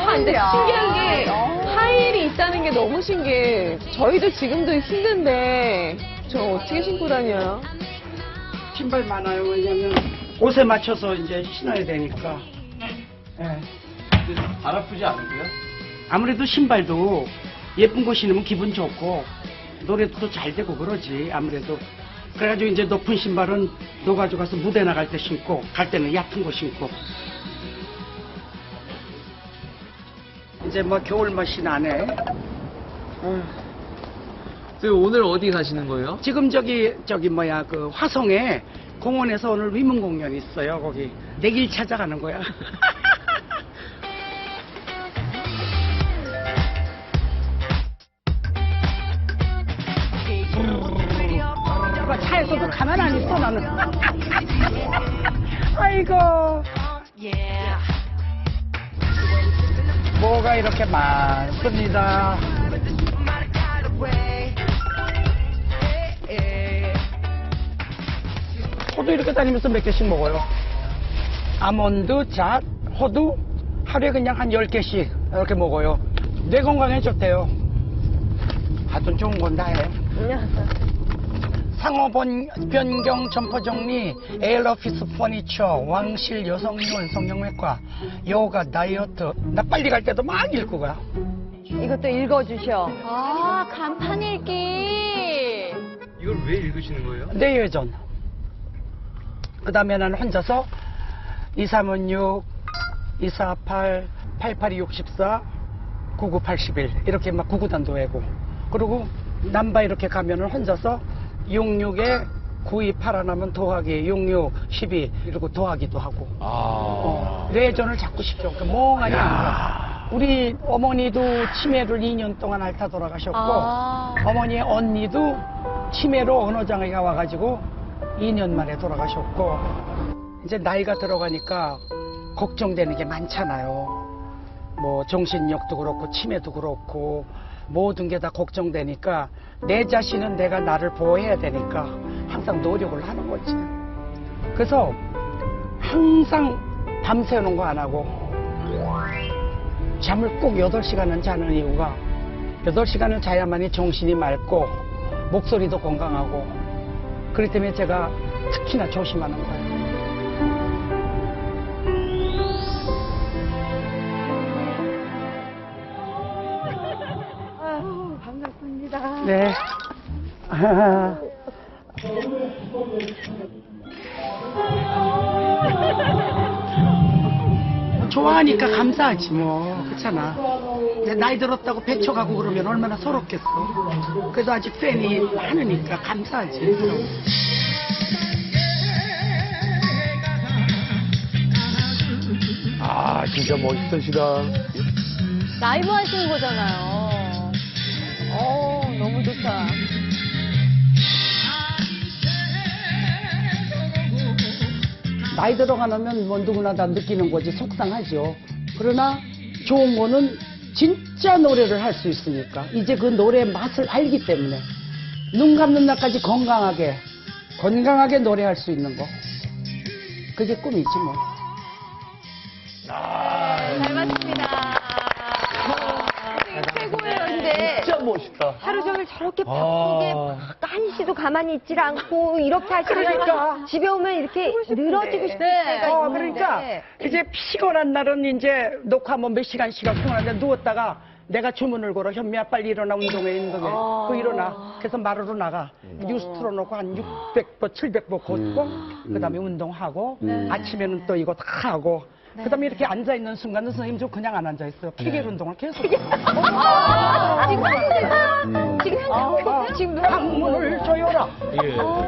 S9: 근데 신기한 게 하이힐이 있다는 게 너무 좋으신 게 저희도 지금도 힘든데 저 어떻게 신고 다녀요?
S5: 신발 많아요. 왜냐면 옷에 맞춰서 이제 신어야 되니까. 예.
S8: 발 아프지 않으세요?
S5: 아무래도 신발도 예쁜 거 신으면 기분 좋고 노래도 또 잘 되고 그러지 아무래도. 그래가지고 이제 높은 신발은 너 가져가서 무대 나갈 때 신고 갈 때는 얕은 거 신고. 이제 뭐 겨울 멋이 나네.
S8: 오늘 어디 가시는 거예요?
S5: 지금 저기 뭐야 그 화성에 공원에서 오늘 위문 공연이 있어요. 거기 내 길 찾아가는 거야. 차에서도 가만 안 있어 나는. 아이고. 뭐가 이렇게 많습니다. 호두 이렇게 다니면서 몇 개씩 먹어요. 아몬드, 잣, 호두 하루에 그냥 한 10개씩 이렇게 먹어요. 뇌 건강에 좋대요. 하여튼 좋은 건 다 해. 상호 변경 점포 정리, 에어오피스 퍼니처, 왕실 여성용 성형외과, 요가, 다이어트. 나 빨리 갈 때도 막 읽고 가.
S7: 이것도 읽어주셔.
S1: 아, 간판 읽기.
S8: 이걸 왜 읽으시는 거예요?
S5: 내 예전. 그 다음에 나는 혼자서 2316, 248, 8864, 9981 이렇게 막 구구단도 외고. 그리고 남바 이렇게 가면은 혼자서 66에 92 하나면 더하기 66, 12 이러고 더하기도 하고. 레전을 자꾸 시켜. 그러니까 멍하니 앉아. 우리 어머니도 치매를 2년 동안 앓다 돌아가셨고 어머니의 언니도 치매로 언어장애가 와가지고 2년 만에 돌아가셨고 이제 나이가 들어가니까 걱정되는 게 많잖아요. 뭐 정신력도 그렇고 치매도 그렇고 모든 게 다 걱정되니까 내 자신은 내가 나를 보호해야 되니까 항상 노력을 하는 거지. 그래서 항상 밤새는 거 안 하고 잠을 꼭 8시간은 자는 이유가 8시간을 자야만이 정신이 맑고 목소리도 건강하고 그렇기 때문에 제가 특히나 조심하는 거예요.
S3: 반갑습니다.
S5: 네. 좋아하니까 감사하지 뭐. 그렇잖아. 이제 나이 들었다고 배척하고 그러면 얼마나 서럽겠어. 그래도 아직 팬이 많으니까 감사하지.
S2: 아, 진짜 멋있으시다.
S1: 라이브 하시는 거잖아요. 너무 좋다.
S5: 나이 들어가면 뭐 누구나 다 느끼는 거지 속상하죠. 그러나 좋은 거는 진짜 노래를 할 수 있으니까 이제 그 노래의 맛을 알기 때문에 눈 감는 날까지 건강하게 노래할 수 있는 거 그게 꿈이지 뭐.
S1: 잘 봤습니다.
S7: 최고예요. 근데
S2: 진짜 멋있다.
S7: 하루 종일 저렇게 바쁘게 한시도 가만히 있질 않고 이렇게 하시니까 집에 오면 이렇게 늘어지고 싶을 때가 있는데.
S5: 그러니까 이제 피곤한 날은 이제 녹화 뭐 몇 시간씩 하고 피곤한데 누웠다가 내가 주문을 걸어. 현미야 빨리 일어나 운동해. 그 일어나. 그래서 마루로 나가. 뉴스 틀어놓고 한 600보 700보 걷고 그다음에 운동하고 아침에는 또 이거 다 하고 그다음에 이렇게 앉아있는 순간은 선생님 저 그냥 안 앉아있어요. 피겔 운동을 계속
S1: 지금 하고 계세요? 지금
S5: 방문을 줘요라.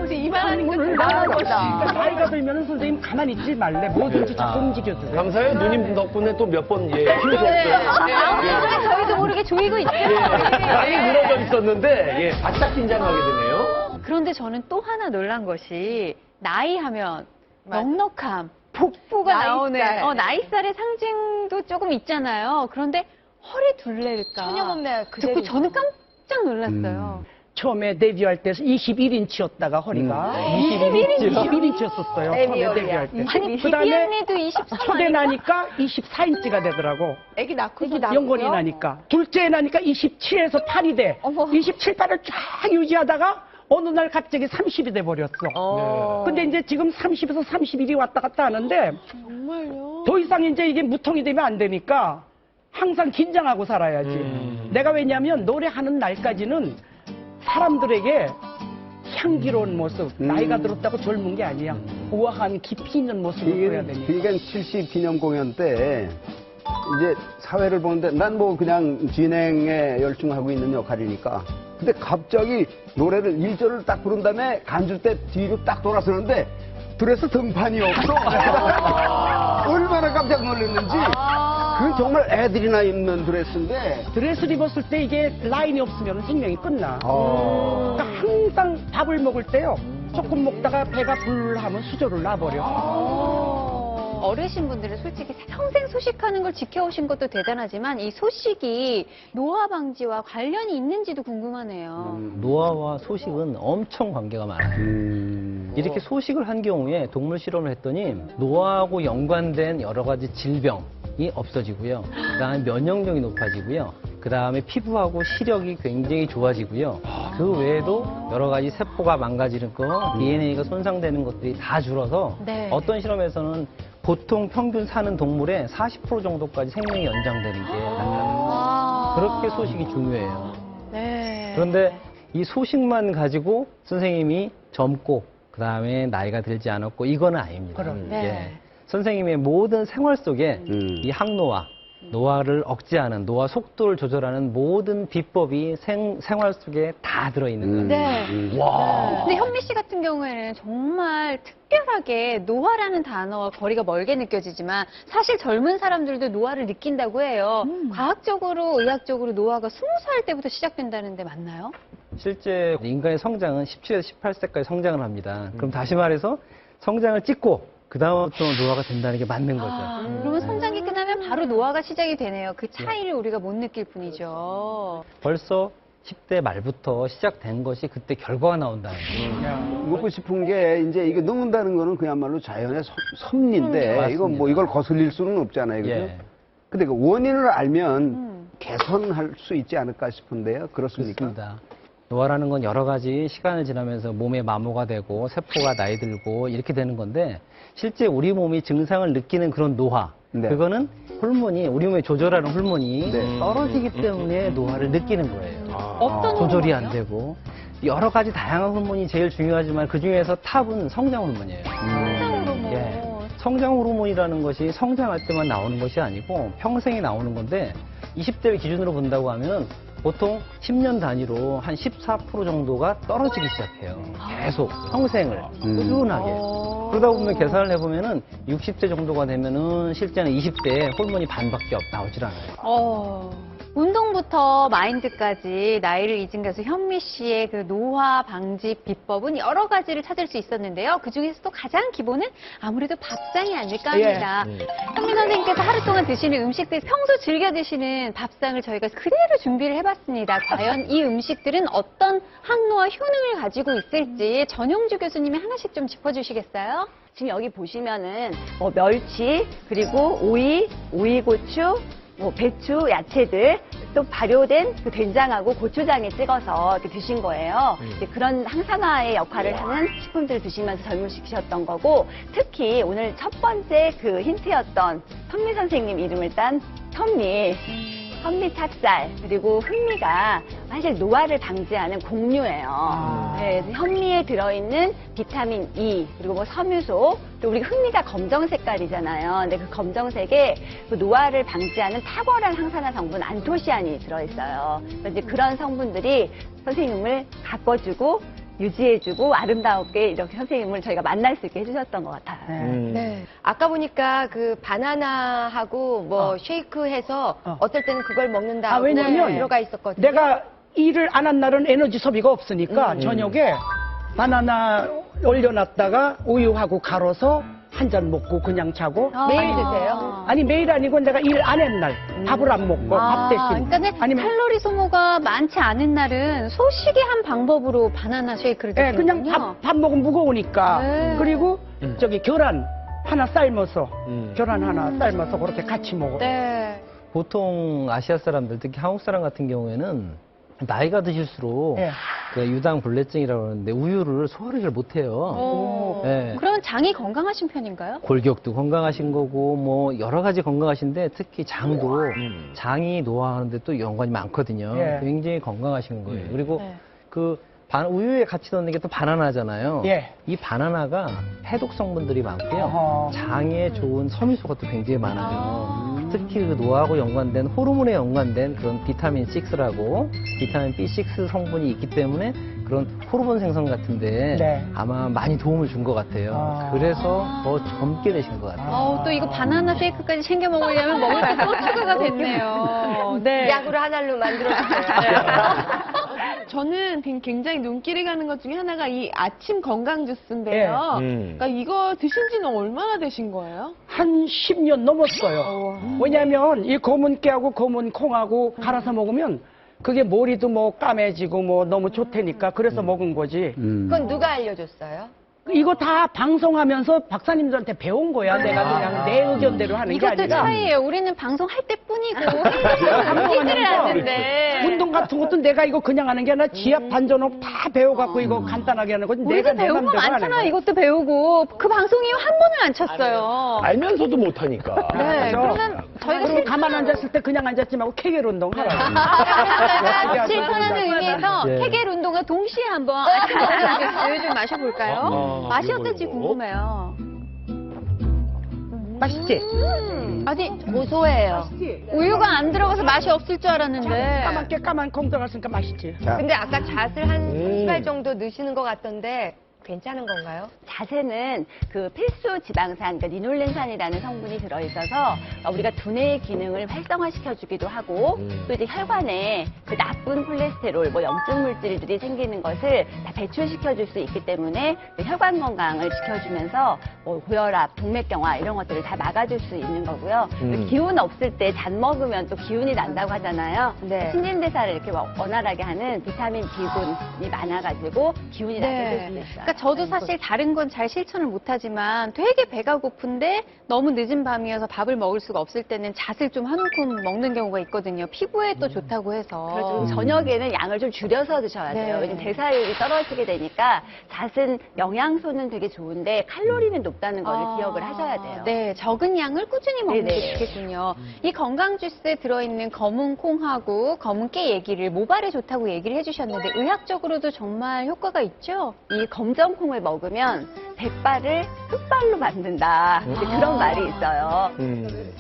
S1: 이만하니까
S5: 그러니까 나이가 들면 선생님 가만히 있지 말래. 뭐든지 자꾸 움직여주세요.
S2: 감사해요. 누님 덕분에 또 몇 번 힘줬어요.
S1: 저희도 모르게 조이고 있어요.
S2: 많이 늘어져 있었는데 바짝 긴장하게 되네요.
S1: 그런데 저는 또 하나 놀란 것이 나이 하면 넉넉함, 복부가 나오는 나이살의 상징도 조금 있잖아요. 그런데 허리 둘레일까?
S7: 천연 몸매
S1: 듣고 저는 깜짝 놀랐어요.
S5: 처음에 데뷔할 때 21인치였다가 허리가 21인치였었어요. 처음에 데뷔할 때.
S1: 아니,
S5: 그다음에
S1: 비비언니도 23
S5: 초대 나니까 24인치가 되더라고.
S9: 애기 낳고
S5: 연골이 나니까. 둘째 나니까 27에서 8이 돼. 27, 8을 쫙 유지하다가 어느 날 갑자기 30이 돼 버렸어. 근데 이제 지금 30에서 31이 왔다 갔다 하는데
S9: 정말요?
S5: 더 이상 이제 이게 무통이 되면 안 되니까 항상 긴장하고 살아야지. 내가 왜냐면 노래하는 날까지는 사람들에게 향기로운 모습, 나이가 들었다고 젊은 게 아니야. 우아한 깊이 있는 모습을 보여야 되니까.
S4: 그러니까 70기념 공연 때 이제 사회를 보는데 난 뭐 그냥 진행에 열중하고 있는 역할이니까. 근데 갑자기 노래를 1절을 딱 부른 다음에 간줄 때 뒤로 딱 돌아서는데 드레스 등판이 없어. 얼마나 깜짝 놀랐는지. 그건 정말 애들이나 입는 드레스인데.
S5: 드레스를 입었을 때 이게 라인이 없으면 생명이 끝나. 그러니까 항상 밥을 먹을 때요. 조금 먹다가 배가 불하면 수저를 놔버려.
S1: 어르신분들은 솔직히 평생 소식하는 걸 지켜오신 것도 대단하지만 이 소식이 노화 방지와 관련이 있는지도 궁금하네요.
S6: 노화와 소식은 엄청 관계가 많아요. 이렇게 소식을 한 경우에 동물 실험을 했더니 노화하고 연관된 여러 가지 질병이 없어지고요. 그다음에 면역력이 높아지고요. 그다음에 피부하고 시력이 굉장히 좋아지고요. 그 외에도 여러 가지 세포가 망가지는 거, DNA가 손상되는 것들이 다 줄어서
S1: 네.
S6: 어떤 실험에서는 보통 평균 사는 동물의 40% 정도까지 생명이 연장되는 게 나타납니다. 그렇게 소식이 중요해요.
S1: 네.
S6: 그런데 이 소식만 가지고 선생님이 젊고 그다음에 나이가 들지 않았고 이거는 아닙니다.
S1: 네.
S6: 선생님의 모든 생활 속에 이 항노화, 노화를 억제하는, 노화 속도를 조절하는 모든 비법이 생활 속에 다 들어있는 거예요.
S1: 네.
S2: 와.
S1: 근데 현미 씨 같은 경우에는 정말 특별하게 노화라는 단어와 거리가 멀게 느껴지지만 사실 젊은 사람들도 노화를 느낀다고 해요. 과학적으로, 의학적으로 노화가 20살 때부터 시작된다는데 맞나요?
S6: 실제 인간의 성장은 17에서 18세까지 성장을 합니다. 그럼 다시 말해서 성장을 찍고 그 다음부터 노화가 된다는 게 맞는 거죠.
S1: 그러면 성장이 끝나면 바로 노화가 시작이 되네요. 그 차이를 우리가 못 느낄 뿐이죠.
S6: 벌써 10대 말부터 시작된 것이 그때 결과가 나온다는 거예요.
S4: 묻고 싶은 게 이제 이게 늙는다는 거는 그야말로 자연의 섭리인데
S6: 맞습니다.
S4: 이거 뭐 이걸 거슬릴 수는 없잖아요. 그죠?
S6: 예.
S4: 근데 그 원인을 알면 개선할 수 있지 않을까 싶은데요. 그렇습니까?
S6: 그렇습니다. 노화라는 건 여러 가지 시간을 지나면서 몸에 마모가 되고 세포가 나이 들고 이렇게 되는 건데 실제 우리 몸이 증상을 느끼는 그런 노화
S4: 네.
S6: 그거는 호르몬이 우리 몸에 조절하는 호르몬이
S4: 네.
S6: 떨어지기 때문에 노화를 느끼는 거예요.
S1: 어떤
S6: 조절이
S1: 호르몬이요?
S6: 안 되고 여러 가지 다양한 호르몬이 제일 중요하지만 그 중에서 탑은 성장 호르몬이에요.
S1: 성장 호르몬.
S6: 예. 성장 호르몬이라는 것이 성장할 때만 나오는 것이 아니고 평생에 나오는 건데 20대를 기준으로 본다고 하면 보통 10년 단위로 한 14% 정도가 떨어지기 시작해요. 계속 평생을 꾸준하게. 그러다 보면 계산을 해보면은 60대 정도가 되면은 실제는 20대에 호르몬이 반밖에 나오질 않아요.
S1: 운동부터 마인드까지 나이를 잊은 가수 현미 씨의 그 노화 방지 비법은 여러 가지를 찾을 수 있었는데요. 그 중에서도 가장 기본은 아무래도 밥상이 아닐까 합니다. 현미 선생님께서 하루 동안 드시는 음식들, 평소 즐겨 드시는 밥상을 저희가 그대로 준비를 해봤습니다. 과연 이 음식들은 어떤 항노화 효능을 가지고 있을지 전용주 교수님이 하나씩 좀 짚어주시겠어요?
S10: 지금 여기 보시면은 뭐 멸치, 그리고 오이, 오이고추, 뭐 배추, 야채들, 또 발효된 그 된장하고 고추장에 찍어서 이렇게 드신 거예요. 이제 그런 항산화의 역할을 하는 식품들을 드시면서 젊으시셨던 거고, 특히 오늘 첫 번째 그 힌트였던 현미 선생님 이름을 딴 현미 찹쌀, 그리고 현미가 사실 노화를 방지하는 곡류예요. 네, 그래서 현미에 들어있는 비타민 E, 그리고 뭐 섬유소, 또 우리 현미가 검정 색깔이잖아요. 근데 그 검정색에 그 노화를 방지하는 탁월한 항산화 성분 안토시아닌이 들어있어요. 그래서 이제 그런 성분들이 선생님을 바꿔주고 유지해주고 아름답게 이렇게 선생님을 저희가 만날 수 있게 해주셨던 것 같아요.
S7: 네. 아까 보니까 그 바나나하고 뭐 쉐이크 해서 어떨 때는 그걸 먹는다.
S5: 왜냐면
S7: 들어가 있었거든요.
S5: 내가 일을 안 한 날은 에너지 소비가 없으니까 저녁에 바나나 얼려놨다가 우유하고 갈아서 한 잔 먹고 그냥 자고.
S7: 매일 드세요?
S5: 아니 매일 아니고 내가 일 안 한 날 밥을 안 먹고 밥 대신.
S1: 그러니까
S5: 아니면
S1: 칼로리 소모가 많지 않은 날은 소식의 한 방법으로 바나나 쉐이크를
S5: 예,
S1: 드시는군요.
S5: 그냥 밥 먹으면 무거우니까.
S1: 네.
S5: 그리고 저기 계란 하나 삶아서 계란 하나 삶아서 그렇게 같이 먹어.
S1: 네.
S6: 보통 아시아 사람들, 특히 한국 사람 같은 경우에는 나이가 드실수록
S5: 예.
S6: 그 유당 불내증이라고 하는데 우유를 소화를 잘 못해요. 예.
S1: 그러면 장이 건강하신 편인가요?
S6: 골격도 건강하신 거고 뭐 여러 가지 건강하신데 특히 장도 장이 노화하는데 또 연관이 많거든요.
S5: 예.
S6: 굉장히 건강하신 거예요. 그리고
S1: 네.
S6: 그 우유에 같이 넣는 게 또 바나나잖아요.
S5: 예.
S6: 이 바나나가 해독 성분들이 많고요.
S5: 어허.
S6: 장에 좋은 섬유소가 또 굉장히 많아요. 특히 그 노화하고 연관된 호르몬에 연관된 그런 비타민 6라고 비타민 B6 성분이 있기 때문에 그런 호르몬 생성 같은데
S5: 네.
S6: 아마 많이 도움을 준 것 같아요. 그래서 더 젊게 되신 것 같아요.
S1: 또 이거 바나나 쉐이크까지 챙겨 먹으려면 먹을 게 또 추가가 됐네요. 네.
S7: 약으로 하나로 만들어주세요.
S9: 저는 굉장히 눈길이 가는 것 중에 하나가 이 아침 건강 주스인데요. 그러니까 이거 드신 지는 얼마나 되신 거예요?
S5: 한 10년 넘었어요. 왜냐면 이 검은 깨하고 검은 콩하고 갈아서 먹으면 그게 머리도 뭐 까매지고 뭐 너무 좋다니까 그래서 먹은 거지.
S7: 그건 누가 알려줬어요?
S5: 이거 다 방송하면서 박사님들한테 배운 거야. 내가 그냥 내 의견대로 하는 게
S1: 이것도
S5: 아니라.
S1: 차이예요. 우리는 방송할 때뿐이고 회의를 하는데.
S5: 운동 같은 것도 내가 이거 그냥 하는 게 아니라 지압 단전업 다 배워갖고 이거 간단하게 하는 거지. 내가
S1: 우리도
S5: 내
S1: 배운 거
S5: 맘대로 하는
S1: 많잖아.
S5: 거야.
S1: 이것도 배우고 그 방송 이후 한 번을 안 쳤어요.
S2: 알면서도 못하니까.
S1: 네, 그러면 저희가
S5: 그리고 가만 앉았을 때 그냥 앉았지 말고 케겔 운동 하라.
S1: 실천하는 의미에서
S6: 네.
S1: 케겔 운동과 동시에 한번 아침 건강 주스 좀 마셔볼까요? 맛이 어떨지 궁금해요.
S5: 맛있지?
S1: 아니
S7: 고소해요.
S1: 우유가 안 들어가서 맛이 없을 줄 알았는데.
S5: 까맣게 까만 콩 들어갔으니까 맛있지.
S7: 근데 아까 잣을 한 숟갈 정도 넣으시는 것 같던데 괜찮은 건가요?
S10: 잣에는 그 필수 지방산, 그러니까 리놀렌산이라는 성분이 들어있어서 우리가 두뇌의 기능을 활성화시켜주기도 하고 또 이제 혈관에 그 나쁜 콜레스테롤, 뭐 염증 물질들이 생기는 것을 다 배출시켜줄 수 있기 때문에 혈관 건강을 지켜주면서 뭐 고혈압, 동맥경화 이런 것들을 다 막아줄 수 있는 거고요. 기운 없을 때 잣 먹으면 또 기운이 난다고 하잖아요.
S7: 네.
S10: 신진대사를 이렇게 원활하게 하는 비타민 B군이 많아가지고 기운이 나게 해줄 수 있어요.
S1: 그러니까 저도 사실 다른 건 잘 실천을 못하지만 되게 배가 고픈데 너무 늦은 밤이어서 밥을 먹을 수가 없을 때는 잣을 좀 한 움큼 먹는 경우가 있거든요. 피부에 또 좋다고 해서.
S10: 그렇죠. 저녁에는 양을 좀 줄여서 드셔야 돼요.
S1: 네.
S10: 왜냐면 대사율이 떨어지게 되니까 잣은 영양소는 되게 좋은데 칼로리는 높다는 걸 기억을 하셔야 돼요.
S1: 네, 적은 양을 꾸준히 먹는
S10: 네네.
S1: 게 좋겠군요. 이 건강 주스에 들어있는 검은 콩하고 검은 깨 얘기를 모발에 좋다고 얘기를 해주셨는데 의학적으로도 정말 효과가 있죠?
S10: 이 검정콩을 먹으면 백발을 흑발로 만든다. 이제 그런 말이 있어요.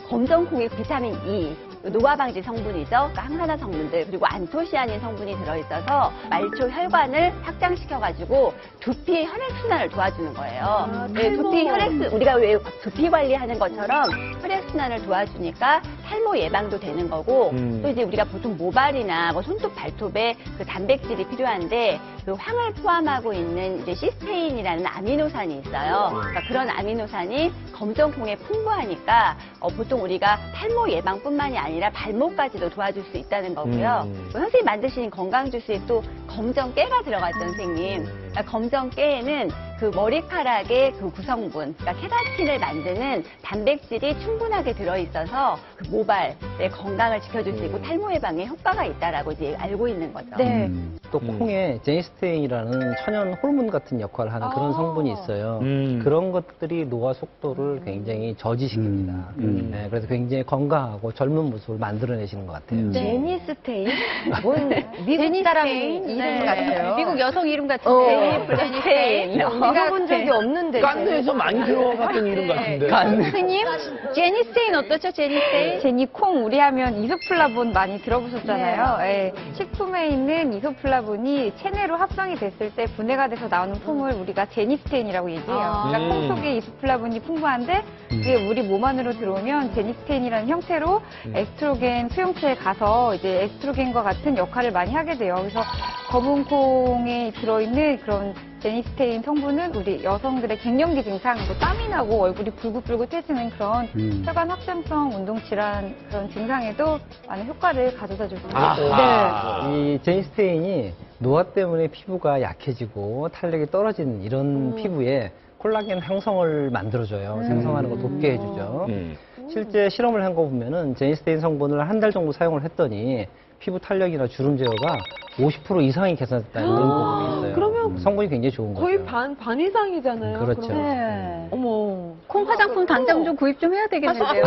S10: 검정콩에 비타민 E, 노화 방지 성분이죠. 그러니까 항산화 성분들 그리고 안토시아닌 성분이 들어있어서 말초 혈관을 확장시켜가지고 두피 혈액 순환을 도와주는 거예요. 네, 두피 혈액 우리가 왜 두피 관리하는 것처럼 혈액 순환을 도와주니까 탈모 예방도 되는 거고 또 이제 우리가 보통 모발이나 뭐 손톱 발톱에 그 단백질이 필요한데 그 황을 포함하고 있는 이제 시스테인이라는 아미노산이 있어요. 그러니까 그런 아미노산이 검정콩에 풍부하니까 보통 우리가 탈모 예방뿐만이 아니라 발모까지도 도와줄 수 있다는 거고요. 선생님 만드신 건강 주스에 또 검정깨가 들어갔죠, 선생님. 그러니까 검정깨에는 그 머리카락의 그 구성분, 그러니까 케라틴을 만드는 단백질이 충분하게 들어있어서 그 모발의 건강을 지켜줄 수 있고 탈모 예방에 효과가 있다라고 이제 알고 있는 거죠.
S1: 네.
S6: 또 콩에 제니스테인이라는 천연 호르몬 같은 역할을 하는 그런 성분이 있어요. 그런 것들이 노화 속도를 굉장히 저지시킵니다. 네, 그래서 굉장히 건강하고 젊은 모습을 만들어내시는 것 같아요.
S7: 제니스테인? 뭔 미국 사람 이름 같아요.
S1: 미국 여성 이름 같은데.
S7: 제니스테인. 우리가 본 적이 없는데.
S2: 깐느에서 많이 들어갔던 이름 같은데.
S1: 선생님, 제니스테인 어떻죠, 제니스테인?
S3: 제니콩 우리 하면 이소플라본 많이 들어보셨잖아요. 예, 식품에 있는 이소플라본이 체내로 합성이 됐을 때 분해가 돼서 나오는 폼을 우리가 제니스테인이라고 얘기해요. 그러니까 콩 속에 이소플라본이 풍부한데 이게 우리 몸 안으로 들어오면 제니스테인이라는 형태로 에스트로겐 수용체에 가서 이제 에스트로겐과 같은 역할을 많이 하게 돼요. 그래서 검은 콩에 들어있는 그런 제니스테인 성분은 우리 여성들의 갱년기 증상, 뭐 땀이 나고 얼굴이 불긋불긋해지는 그런 혈관 확장성 운동 질환 그런 증상에도 많은 효과를 가져다 줄 수 있어요.
S6: 이 제니스테인이 노화 때문에 피부가 약해지고 탄력이 떨어지는 이런 피부에 콜라겐 형성을 만들어줘요. 생성하는 걸 돕게 해주죠. 실제 실험을 한 거 보면은 제니스테인 성분을 한 달 정도 사용을 했더니 피부 탄력이나 주름 제어가 50% 이상이 개선됐다는 그런 보고가 있어요.
S9: 그러면
S6: 성분이 굉장히 좋은 거죠.
S9: 거의 반 이상이잖아요.
S6: 그렇죠.
S9: 그러면.
S1: 네.
S9: 어머.
S1: 콩 화장품 단장 좀 구입 좀 해야 되겠는데요.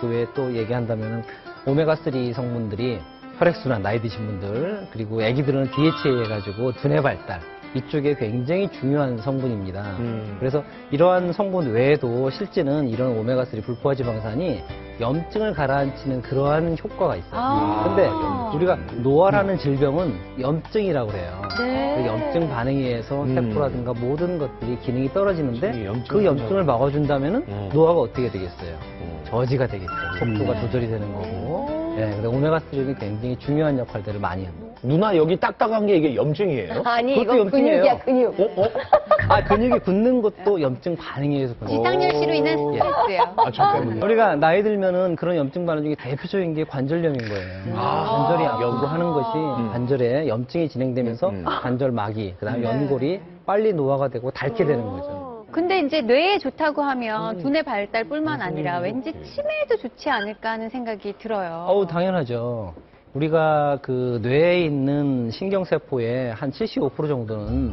S6: 그 외에 또 얘기한다면은 오메가3 성분들이 혈액순환, 나이 드신 분들, 그리고 아기들은 DHA 해가지고 두뇌 발달, 이쪽에 굉장히 중요한 성분입니다. 그래서 이러한 성분 외에도 실제는 이런 오메가3 불포화 지방산이 염증을 가라앉히는 그러한 효과가 있어요. 근데 우리가 노화라는 질병은 염증이라고 그래요. 그 염증 반응에 의해서 세포라든가 모든 것들이 기능이 떨어지는데 그 염증을 막아준다면은 노화가 어떻게 되겠어요? 저지가 되겠죠. 속도가 조절이 되는 거고. 네, 근데 오메가3는 굉장히 중요한 역할들을 많이 합니다.
S2: 누나 여기 딱딱한 게 이게 염증이에요?
S7: 아니,
S6: 그것도
S7: 이거 근육이야,
S6: 염증이에요.
S7: 근육.
S6: 근육이 굳는 것도 염증 반응에 의해서 그런 거예요.
S1: 지상열씨로 인한 스트레스요.
S2: 저 때문에.
S6: 우리가 나이 들면은 그런 염증 반응 중에 대표적인 게 관절염인 거예요. 관절이 아프고 하는 것이 관절에 염증이 진행되면서 관절 마기, 그다음에 연골이 빨리 노화가 되고 닳게 되는 거죠.
S1: 근데 이제 뇌에 좋다고 하면 두뇌 발달뿐만 아니라 왠지 치매에도 좋지 않을까 하는 생각이 들어요.
S6: 당연하죠. 우리가 그 뇌에 있는 신경세포의 한 75% 정도는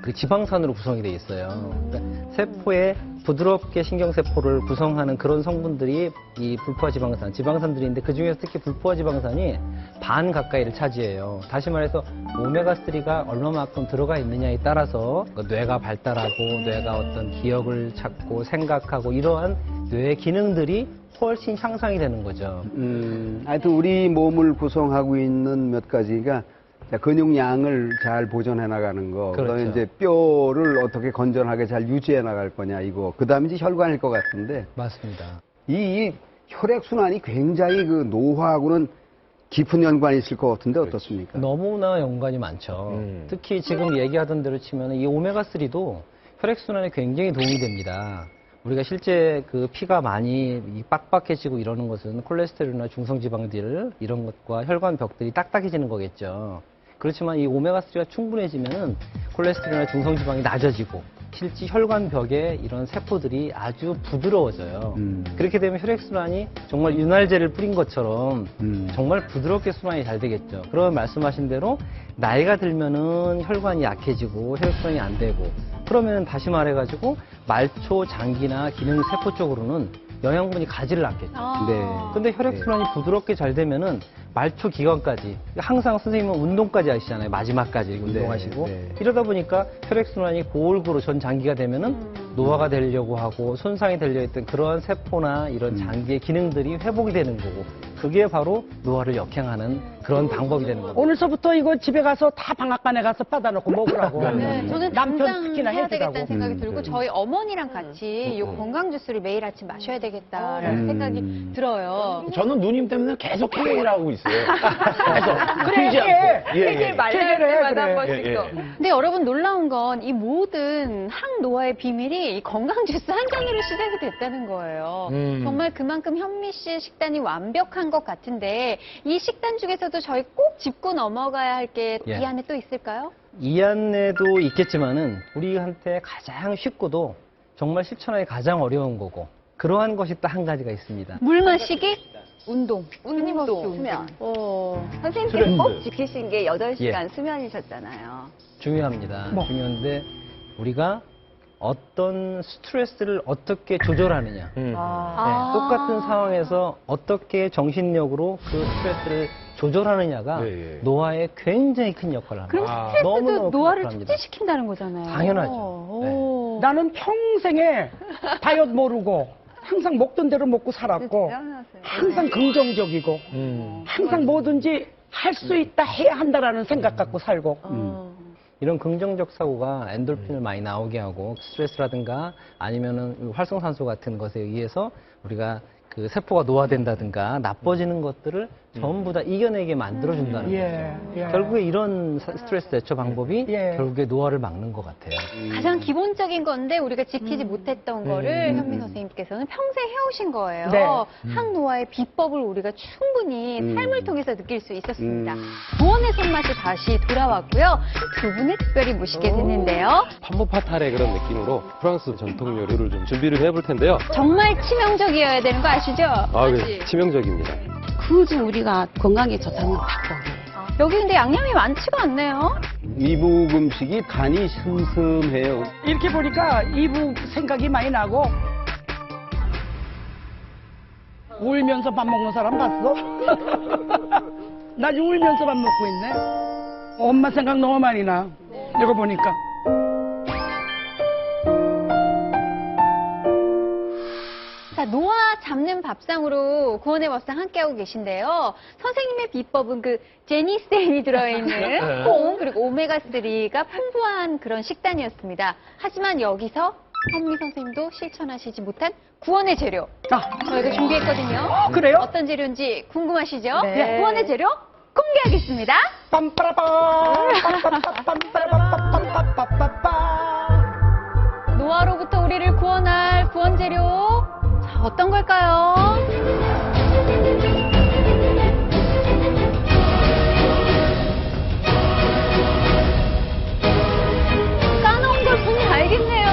S6: 그 지방산으로 구성이 돼 있어요. 그러니까 세포에 부드럽게 신경세포를 구성하는 그런 성분들이 이 불포화 지방산, 지방산들인데 그 중에서 특히 불포화 지방산이 반 가까이를 차지해요. 다시 말해서 오메가3가 얼마만큼 들어가 있느냐에 따라서 뇌가 발달하고 뇌가 어떤 기억을 찾고 생각하고 이러한 뇌의 기능들이 훨씬 향상이 되는 거죠.
S4: 하여튼 우리 몸을 구성하고 있는 몇 가지가 근육량을 잘 보존해 나가는 거,
S6: 그렇죠.
S4: 그다음에 이제 뼈를 어떻게 건전하게 잘 유지해 나갈 거냐 이거, 그다음에 이제 혈관일 것 같은데.
S6: 맞습니다.
S4: 이 혈액 순환이 굉장히 그 노화하고는 깊은 연관이 있을 것 같은데 어떻습니까?
S6: 너무나 연관이 많죠. 특히 지금 얘기하던 대로 치면 이 오메가3도 혈액순환에 굉장히 도움이 됩니다. 우리가 실제 그 피가 많이 빡빡해지고 이러는 것은 콜레스테롤이나 중성지방들 이런 것과 혈관 벽들이 딱딱해지는 거겠죠. 그렇지만 이 오메가3가 충분해지면은 콜레스테롤이나 중성지방이 낮아지고 실제 혈관 벽에 이런 세포들이 아주 부드러워져요. 그렇게 되면 혈액순환이 정말 윤활제를 뿌린 것처럼 정말 부드럽게 순환이 잘 되겠죠. 그러면 말씀하신 대로 나이가 들면은 혈관이 약해지고 혈액순환이 안 되고 그러면 다시 말해가지고 말초, 장기나 기능 세포 쪽으로는 영양분이 가지를 않겠죠.
S4: 네.
S6: 근데 혈액순환이 부드럽게 잘 되면은 말초 기관까지, 항상 선생님은 운동까지 하시잖아요. 마지막까지 이렇게 운동하시고. 이러다 보니까 혈액순환이 골고루 전 장기가 되면은 노화가 되려고 하고 손상이 되려 있던 그러한 세포나 이런 장기의 기능들이 회복이 되는 거고, 그게 바로 노화를 역행하는 그런 방법이 되는 거죠.
S5: 오늘서부터 이거 집에 가서 다 방앗간에 가서 받아놓고 먹으라고.
S1: 저는
S5: 남편
S1: 당장
S5: 특히나
S1: 해야
S5: 해주라고.
S1: 되겠다는 생각이 들고 저희 어머니랑 같이 이 건강 주스를 매일 아침 마셔야 되겠다라는 생각이 들어요.
S2: 저는 누님 때문에 계속 회의를 하고 있어요. 계속
S5: 그래,
S2: 쉬지 않고.
S9: 되게 말날 때마다 한 번씩
S2: 예, 예.
S9: 또.
S1: 근데 여러분 놀라운 건 이 모든 항노화의 비밀이 이 건강 주스 한 잔으로 시작이 됐다는 거예요. 정말 그만큼 현미 씨의 식단이 완벽한 것 같은데 이 식단 중에서도 저희 꼭 짚고 넘어가야 할 게 이 안에 또 있을까요?
S6: 이 안에도 있겠지만은 우리한테 가장 쉽고도 정말 실천하기 가장 어려운 거고, 그러한 것이 또 한 가지가 있습니다.
S1: 물 마시기?
S3: 운동.
S10: 수면. 선생님께서 꼭 지키신 게 8시간 수면이셨잖아요.
S6: 중요합니다. 중요한데 우리가 어떤 스트레스를 어떻게 조절하느냐. 똑같은 상황에서 어떻게 정신력으로 그 스트레스를 조절하느냐가 노화에 굉장히 큰 역할을 합니다.
S1: 그럼 스트레스도
S6: 너무너무 큰
S1: 노화를
S6: 역할을 합니다.
S1: 촉진시킨다는 거잖아요.
S6: 당연하죠.
S5: 나는 평생에 다이어트 모르고 항상 먹던 대로 먹고 살았고 항상 긍정적이고 항상 뭐든지 할 수 있다 해야 한다라는 생각 갖고 살고
S6: 이런 긍정적 사고가 엔돌핀을 많이 나오게 하고 스트레스라든가 아니면은 활성산소 같은 것에 의해서 우리가 그 세포가 노화된다든가 나빠지는 것들을 전부 다 이겨내게 만들어준다는 거죠. 결국에 이런 스트레스 대처 방법이 결국에 노화를 막는 것 같아요.
S1: 가장 기본적인 건데 우리가 지키지 못했던 거를 현미 선생님께서는 평생 해오신 거예요.
S5: 네.
S1: 항노화의 비법을 우리가 충분히 삶을 통해서 느낄 수 있었습니다. 구원의 손맛이 다시 돌아왔고요. 두 분을 특별히 모시게 됐는데요.
S11: 판모파탈의 그런 느낌으로 프랑스 전통 요리를 좀 준비를 해볼 텐데요.
S1: 정말 치명적이어야 되는 거 아시죠?
S11: 네, 치명적입니다.
S12: 그저 우리가 건강에 좋다는 닭고기.
S1: 여기 근데 양념이 많지가 않네요.
S4: 이북 음식이 간이 슴슴해요.
S5: 이렇게 보니까 이북 생각이 많이 나고 울면서 밥 먹는 사람 봤어? 나 지금 울면서 밥 먹고 있네. 엄마 생각 너무 많이 나. 이거 보니까.
S1: 자, 노화 잡는 밥상으로 구원의 밥상 함께하고 계신데요. 선생님의 비법은 그 제니스텐이 들어있는 콩 그리고 오메가3가 풍부한 그런 식단이었습니다. 하지만 여기서 현미 선생님도 실천하시지 못한 구원의 재료 저희가 준비했거든요.
S5: 그래요?
S1: 어떤 재료인지 궁금하시죠?
S10: 네.
S1: 구원의 재료 공개하겠습니다. 노화로부터 우리를 구원할 구원 재료 자, 어떤 걸까요? 까놓은 걸 보면 알겠네요.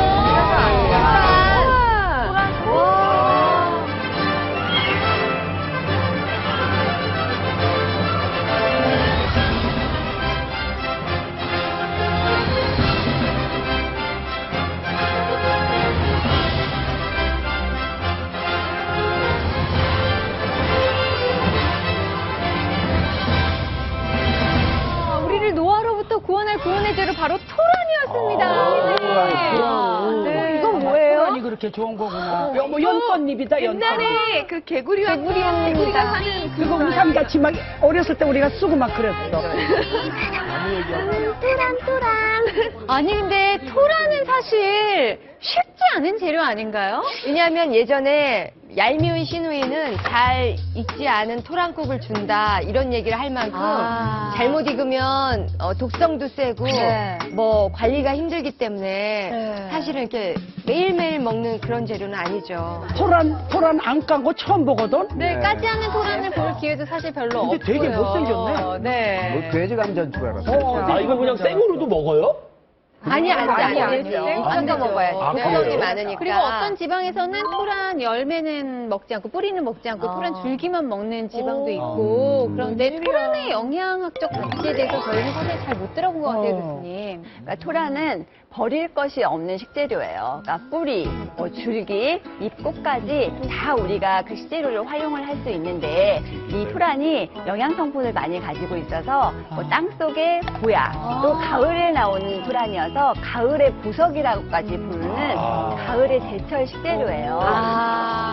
S1: 우리를 노화로부터 구원할 구원의 재료 바로 토란이었습니다. 네.
S5: 이건 뭐예요? 토란이 그렇게 좋은 거구나. 뭐 연꽃잎이다, 연꽃잎.
S9: 옛날에 그 개구리가 사는
S5: 그거 우산같이 막 어렸을 때 우리가 쓰고 막 그랬어.
S1: 토란. 아니 근데 토란은 사실 쉽지 않은 재료 아닌가요?
S7: 왜냐하면 예전에 얄미운 시누이는 잘 익지 않은 토란국을 준다 이런 얘기를 할 만큼 잘못 익으면 독성도 세고 뭐 관리가 힘들기 때문에 사실은 이렇게 매일매일 먹는 그런 재료는 아니죠.
S5: 토란 안 깐 거 처음 보거든?
S1: 네, 까지 않은 토란을 볼 기회도 사실 별로 없고요.
S5: 근데 되게 못생겼네.
S1: 네.
S4: 뭐 돼지 감자인 줄 알았어요.
S2: 아, 이거 그냥 생으로도 먹어요?
S7: 아니요.
S1: 생거 먹어야지.
S2: 아,
S7: 독성이
S2: 그래요?
S7: 많으니까.
S1: 그리고 어떤 지방에서는 토란 열매는 먹지 않고 뿌리는 먹지 않고 토란 줄기만 먹는 지방도 있고 그런데 토란의 영양학적 가치에 대해서 저희는 사실 잘 못 들어본 것 같아요, 교수님.
S10: 그러니까 토란은 버릴 것이 없는 식재료예요. 그러니까 뿌리, 뭐 줄기, 잎, 꽃까지 다 우리가 그 식재료를 활용을 할 수 있는데 이 토란이 영양 성분을 많이 가지고 있어서 뭐 땅속의 보약, 또 가을에 나오는 토란이어서 가을의 보석이라고까지 부르는 가을의 제철 식재료예요.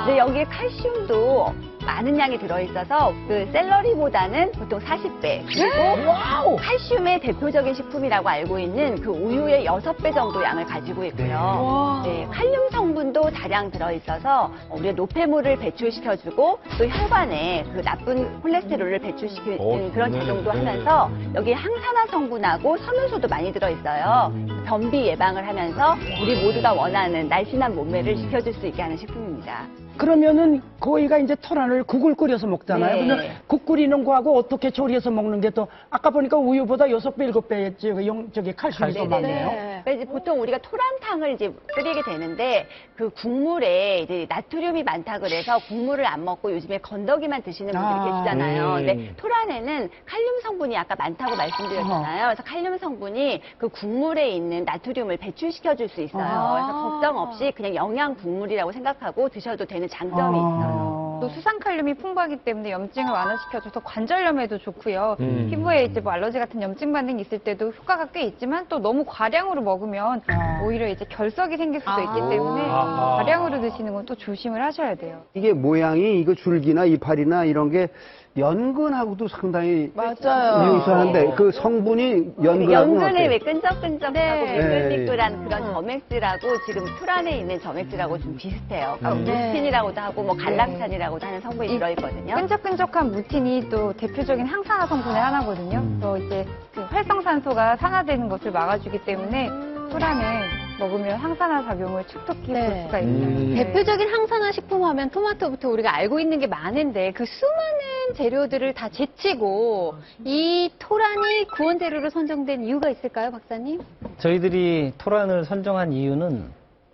S10: 근데 여기에 칼슘도 많은 양이 들어있어서 그 샐러리보다는 보통 40배 그리고 칼슘의 대표적인 식품이라고 알고 있는 그 우유의 6배 정도 양을 가지고 있고요. 네, 칼륨 성분도 다량 들어있어서 우리의 노폐물을 배출시켜주고 또 혈관에 그 나쁜 콜레스테롤을 배출시키는 그런 작용도 하면서 여기 항산화 성분하고 섬유소도 많이 들어있어요. 변비 예방을 하면서 우리 모두가 원하는 날씬한 몸매를 지켜줄 수 있게 하는 식품입니다.
S5: 그러면은 거기가 이제 토란을 국을 끓여서 먹잖아요.
S10: 네.
S5: 그러면 국 끓이는 거하고 어떻게 조리해서 먹는 게 또 아까 보니까 우유보다 6배, 7배 저기 칼슘이 더 많네요.
S10: 이제 보통 우리가 토란탕을 이제 끓이게 되는데 그 국물에 이제 나트륨이 많다 그래서 국물을 안 먹고 요즘에 건더기만 드시는 분들이 계시잖아요. 근데 토란에는 칼륨 성분이 아까 많다고 말씀드렸잖아요. 그래서 칼륨 성분이 그 국물에 있는 나트륨을 배출시켜 줄 수 있어요. 그래서 걱정 없이 그냥 영양 국물이라고 생각하고 드셔도 되는 장점이 있어요.
S3: 또 수산칼륨이 풍부하기 때문에 염증을 완화시켜줘서 관절염에도 좋고요. 피부에 이제 뭐 알러지 같은 염증 반응이 있을 때도 효과가 꽤 있지만 또 너무 과량으로 먹으면 오히려 이제 결석이 생길 수도 있기 때문에 과량으로 드시는 건 또 조심을 하셔야 돼요.
S4: 이게 모양이 이거 줄기나 이파리나 이런 게 연근하고도 상당히
S9: 맞아요.
S4: 유사한데 그 성분이 연근하고는
S10: 연근에
S4: 어때요?
S10: 왜 끈적끈적하고
S1: 네.
S10: 빙글빙글한 그런 점액질하고 지금 풀 안에 있는 점액질하고 좀 비슷해요. 무틴이라고도 하고 뭐 갈락탄이라고도 하는 성분이 들어있거든요.
S3: 끈적끈적한 무틴이 또 대표적인 항산화 성분의 하나거든요. 그래서 이제 그 활성산소가 산화되는 것을 막아주기 때문에 풀 안에 먹으면 항산화 작용을 촉촉히 볼 수가 있어요.
S1: 대표적인 항산화 식품 하면 토마토부터 우리가 알고 있는 게 많은데 그 수많은 재료들을 다 제치고 이 토란이 구원 재료로 선정된 이유가 있을까요, 박사님?
S6: 저희들이 토란을 선정한 이유는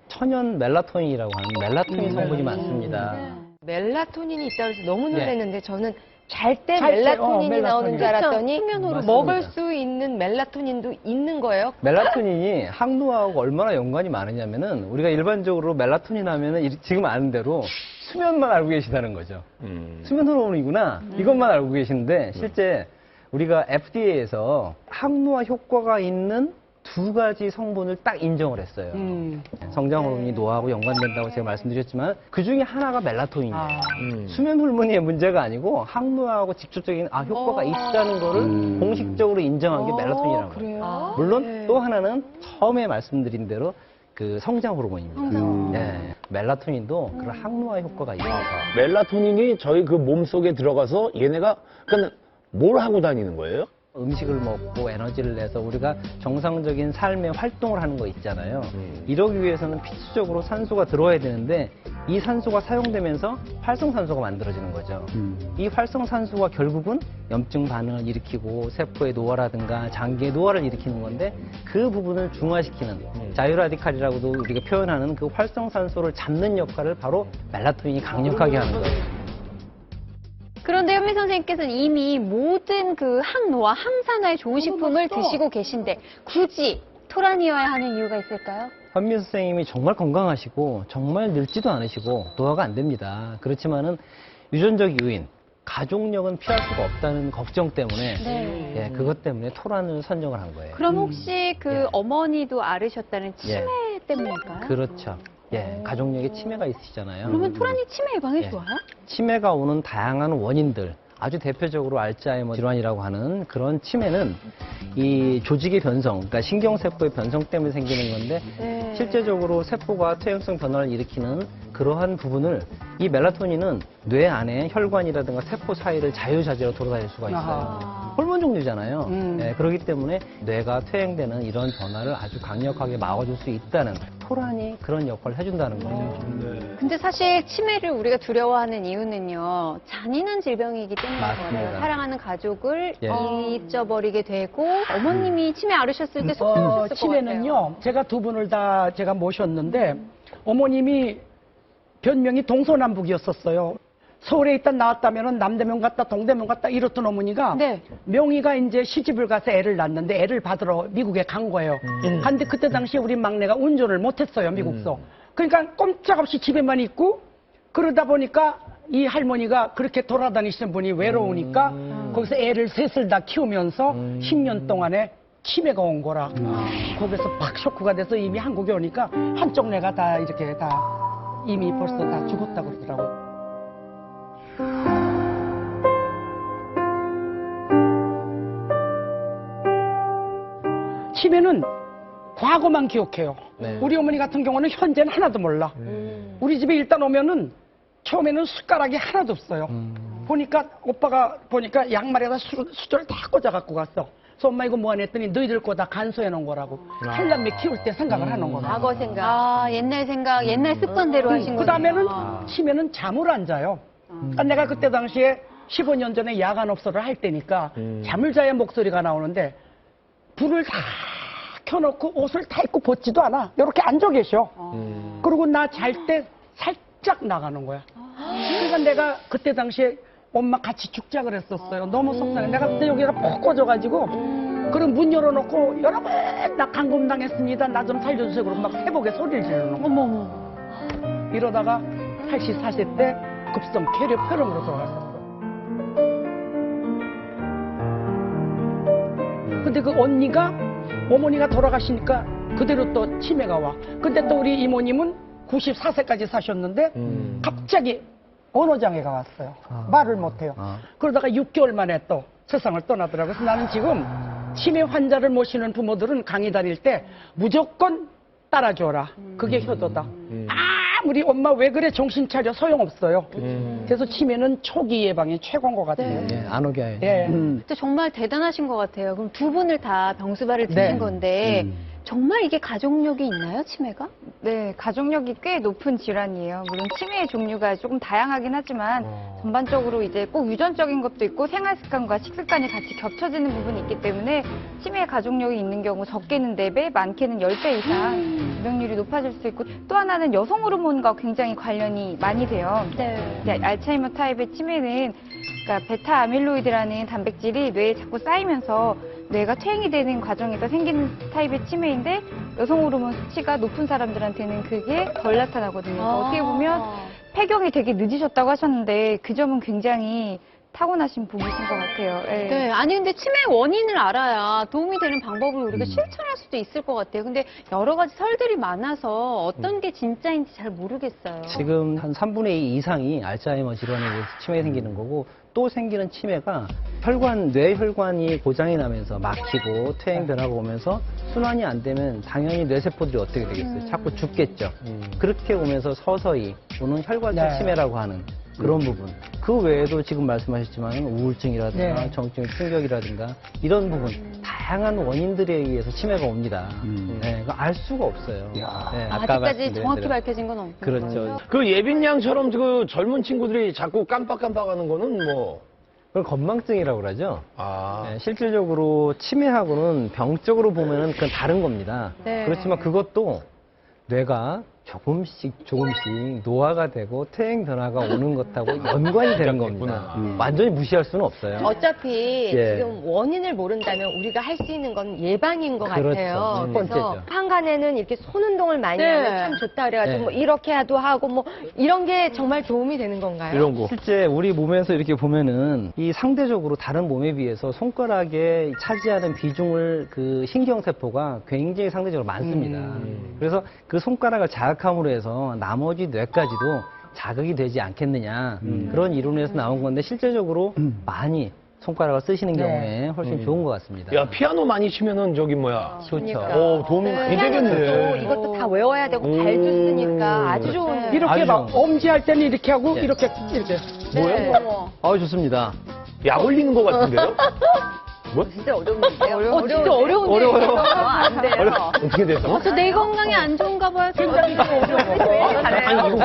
S6: 천연 멜라토닌이라고 하는 멜라토닌 성분이 많습니다.
S7: 멜라토닌이 있다고 해서 너무
S6: 네.
S7: 놀랐는데 저는 잘 때
S5: 잘 때,
S7: 멜라토닌이
S5: 멜라토닌.
S7: 나오는 줄 알았더니
S6: 맞습니다.
S7: 먹을 수 있는 멜라토닌도 있는 거예요.
S6: 멜라토닌이 항노화하고 얼마나 연관이 많으냐면은 우리가 일반적으로 멜라토닌 하면은 지금 아는 대로 수면만 알고 계시다는 거죠. 수면 호르몬이구나. 이것만 알고 계시는데 실제 우리가 FDA에서 항노화 효과가 있는 2가지 성분을 딱 인정을 했어요. 성장 호르몬이 노화하고 연관된다고 제가 말씀드렸지만 그 중에 하나가 멜라토닌이에요. 수면 호르몬의 문제가 아니고 항노화하고 직접적인 효과가 있다는 거를 공식적으로 인정한 게 멜라토닌이라는 거예요. 물론 또 하나는 처음에 말씀드린 대로 그 성장 호르몬입니다. 네. 멜라토닌도 그런 항노화 효과가 있어요.
S2: 멜라토닌이 저희 그 몸속에 들어가서 얘네가 그러니까 뭘 하고 다니는 거예요?
S6: 음식을 먹고 에너지를 내서 우리가 정상적인 삶의 활동을 하는 거 있잖아요. 이러기 위해서는 필수적으로 산소가 들어와야 되는데 이 산소가 사용되면서 활성산소가 만들어지는 거죠. 이 활성산소가 결국은 염증 반응을 일으키고 세포의 노화라든가 장기의 노화를 일으키는 건데 그 부분을 중화시키는 자유라디칼이라고도 우리가 표현하는 그 활성산소를 잡는 역할을 바로 멜라토닌이 강력하게 하는 거예요.
S1: 그런데 현미 선생님께서는 이미 모든 그 항노화, 항산화의 좋은 식품을 드시고 계신데 굳이 토란이어야 하는 이유가 있을까요?
S6: 현미 선생님이 정말 건강하시고 정말 늙지도 않으시고 노화가 안 됩니다. 그렇지만은 유전적 요인, 가족력은 피할 수가 없다는 걱정 때문에 예, 그것 때문에 토란을 선정을 한 거예요.
S1: 그럼 혹시 그 어머니도 앓으셨다는 치매 때문일까요?
S6: 그렇죠. 예, 가족력에 치매가 있으시잖아요.
S1: 그러면 토란이 치매 예방에 좋아요?
S6: 치매가 오는 다양한 원인들, 아주 대표적으로 알츠하이머 질환이라고 하는 그런 치매는 이 조직의 변성, 그러니까 신경세포의 변성 때문에 생기는 건데 실제적으로 세포가 퇴행성 변화를 일으키는 그러한 부분을 이 멜라토닌은 뇌 안에 혈관이라든가 세포 사이를 자유자재로 돌아다닐 수가 있어요. 호르몬 종류잖아요. 예, 그렇기 때문에 뇌가 퇴행되는 이런 변화를 아주 강력하게 막아줄 수 있다는 토란이 그런 역할을 해준다는 거죠.
S1: 근데 사실 치매를 우리가 두려워하는 이유는요, 잔인한 질병이기 때문인 거예요. 사랑하는 가족을 잊어버리게 되고 어머님이 치매 앓으셨을 때 속상하셨을 것 같아요.
S5: 치매는요, 제가 두 분을 다 제가 모셨는데 어머님이 변명이 동서남북이었었어요. 서울에 있다 나왔다면 남대문 갔다 동대문 갔다 이렇던 어머니가 명의가 이제 시집을 가서 애를 낳는데 애를 받으러 미국에 간 거예요. 근데 그때 당시에 우리 막내가 운전을 못했어요, 미국서. 그러니까 꼼짝없이 집에만 있고 그러다 보니까 이 할머니가 그렇게 돌아다니시는 분이 외로우니까 거기서 애를 셋을 다 키우면서 10년 동안에 치매가 온 거라. 거기서 팍 쇼크가 돼서 이미 한국에 오니까 한쪽 뇌가 다 이렇게 다 이미 벌써 다 죽었다고 그러더라고요. 치매는 과거만 기억해요. 우리 어머니 같은 경우는 현재는 하나도 몰라. 우리 집에 일단 오면은 처음에는 숟가락이 하나도 없어요. 보니까 오빠가 보니까 양말에다 수저를 다 꽂아 갖고 갔어. 그래서 엄마 이거 뭐하냐 했더니 너희들 거 다 간수해 놓은 거라고. 한남매 키울 때 생각을 하는 거라고.
S1: 과거 생각. 옛날 생각, 옛날 습관대로 하신 거예요.
S5: 그 다음에는 치매는 잠을 안 자요. 그러니까 내가 그때 당시에 15년 전에 야간업소를 할 때니까 잠을 자야 목소리가 나오는데 불을 다 켜놓고 옷을 다 입고 벗지도 않아. 이렇게 앉아 계셔. 그리고 나 잘 때 살짝 나가는 거야. 그러니까 내가 그때 당시에 엄마 같이 죽자 그랬었어요. 너무 속상해. 내가 그때 여기가 푹 꽂아가지고 그럼 문 열어놓고 여러분 나 감금당했습니다. 나 좀 살려주세요. 그러고 막 새벽에 소리를 지르는 거야. 어머. 이러다가 80, 40대 급성 폐렴으로 돌아갔었어. 근데 그 언니가 어머니가 돌아가시니까 그대로 또 치매가 와. 근데 또 우리 이모님은 94세까지 사셨는데 갑자기 언어장애가 왔어요. 말을 못해요. 그러다가 6개월 만에 또 세상을 떠나더라고요. 그래서 나는 지금 치매 환자를 모시는 부모들은 강의 다닐 때 무조건 따라줘라. 그게 효도다. 아무리 엄마 왜 그래 정신 차려 소용없어요. 그래서 치매는 초기 예방이 최고인 것 같아요.
S6: 예, 안 오게 해요.
S5: 예.
S1: 진짜 정말 대단하신 것 같아요. 그럼 두 분을 다 병수발을 드신
S5: 네.
S1: 건데 정말 이게 가족력이 있나요, 치매가?
S3: 네, 가족력이 꽤 높은 질환이에요. 물론 치매의 종류가 조금 다양하긴 하지만 전반적으로 이제 꼭 유전적인 것도 있고 생활 습관과 식습관이 같이 겹쳐지는 부분이 있기 때문에 치매의 가족력이 있는 경우 적게는 4배, 많게는 10배 이상 발병률이 높아질 수 있고 또 하나는 여성 호르몬과 굉장히 관련이 많이 돼요. 이제 알츠하이머 타입의 치매는 그러니까 베타 아밀로이드라는 단백질이 뇌에 자꾸 쌓이면서 뇌가 퇴행이 되는 과정에서 생기는 타입의 치매인데 여성 호르몬 수치가 높은 사람들한테는 그게 덜 나타나거든요. 그래서 어떻게 보면 폐경이 되게 늦으셨다고 하셨는데 그 점은 굉장히 타고나신 부분이신 것 같아요. 예.
S1: 네, 아니 근데 치매 원인을 알아야 도움이 되는 방법을 우리가 실천할 수도 있을 것 같아요. 근데 여러 가지 설들이 많아서 어떤 게 진짜인지 잘 모르겠어요.
S6: 지금 한 3분의 2 이상이 알츠하이머 질환에 의해서 치매가 생기는 거고 또 생기는 치매가 뇌혈관이 고장이 나면서 막히고 퇴행 변화가 오면서 순환이 안 되면 당연히 뇌세포들이 어떻게 되겠어요? 자꾸 죽겠죠. 그렇게 오면서 서서히 오는 혈관성
S5: 네.
S6: 치매라고 하는 그런 부분. 그 외에도 지금 말씀하셨지만 우울증이라든가
S5: 네.
S6: 정증 충격이라든가 이런 부분 다양한 원인들에 의해서 치매가 옵니다. 네, 그거 알 수가 없어요. 네, 아까
S1: 아직까지
S6: 말씀드린
S1: 정확히
S6: 대로.
S1: 밝혀진 건 없는
S6: 그렇죠.
S1: 거죠.
S2: 그 예빈 양처럼 그 젊은 친구들이 자꾸 깜빡깜빡하는 거는 뭐.
S6: 그걸 건망증이라고 그러죠.
S2: 아.
S6: 네, 실질적으로 치매하고는 병적으로 보면은 그건 다른 겁니다.
S1: 네.
S6: 그렇지만 그것도 뇌가 조금씩 노화가 되고 퇴행 변화가 오는 것하고 연관이 되는 겁니다. 완전히 무시할 수는 없어요.
S7: 어차피
S6: 예.
S7: 지금 원인을 모른다면 우리가 할 수 있는 건 예방인 것
S6: 그렇죠.
S7: 같아요.
S6: 첫
S7: 그래서
S6: 번째죠.
S7: 한간에는 이렇게 손 운동을 많이
S1: 네.
S7: 하면 참 좋다 그래가지고
S6: 네.
S7: 뭐 이렇게도 하고 뭐 이런 게 정말 도움이 되는 건가요?
S2: 이런 거.
S6: 실제 우리 몸에서 이렇게 보면은 이 상대적으로 다른 몸에 비해서 손가락에 차지하는 비중을 그 신경세포가 굉장히 상대적으로 많습니다. 그래서 그 손가락을 자극함으로 해서 나머지 뇌까지도 자극이 되지 않겠느냐 그런 이론에서 나온 건데 실제적으로 많이 손가락을 쓰시는
S5: 네.
S6: 경우에 훨씬 좋은 것 같습니다.
S2: 야, 피아노 많이 치면은 저기 뭐야.
S6: 좋죠.
S2: 도움이 많이
S7: 피아노도
S2: 되겠네.
S7: 이것도 다 외워야 되고 발도 쓰니까 아주 좋은.
S5: 이렇게
S6: 아주
S5: 막 엄지할 때는 이렇게 하고
S6: 네.
S5: 이렇게
S2: 뭐야?
S6: 좋습니다.
S2: 약 올리는 것 같은데요? 뭐?
S10: 진짜 어려운데요?
S1: 진짜 어려운데.
S6: 어려워요.
S10: 안 돼요.
S2: 어떻게 돼서?
S1: 저 내 건강에 안 좋은가 봐요.
S5: 굉장히 어려워.
S2: 아니, 이거 뭐,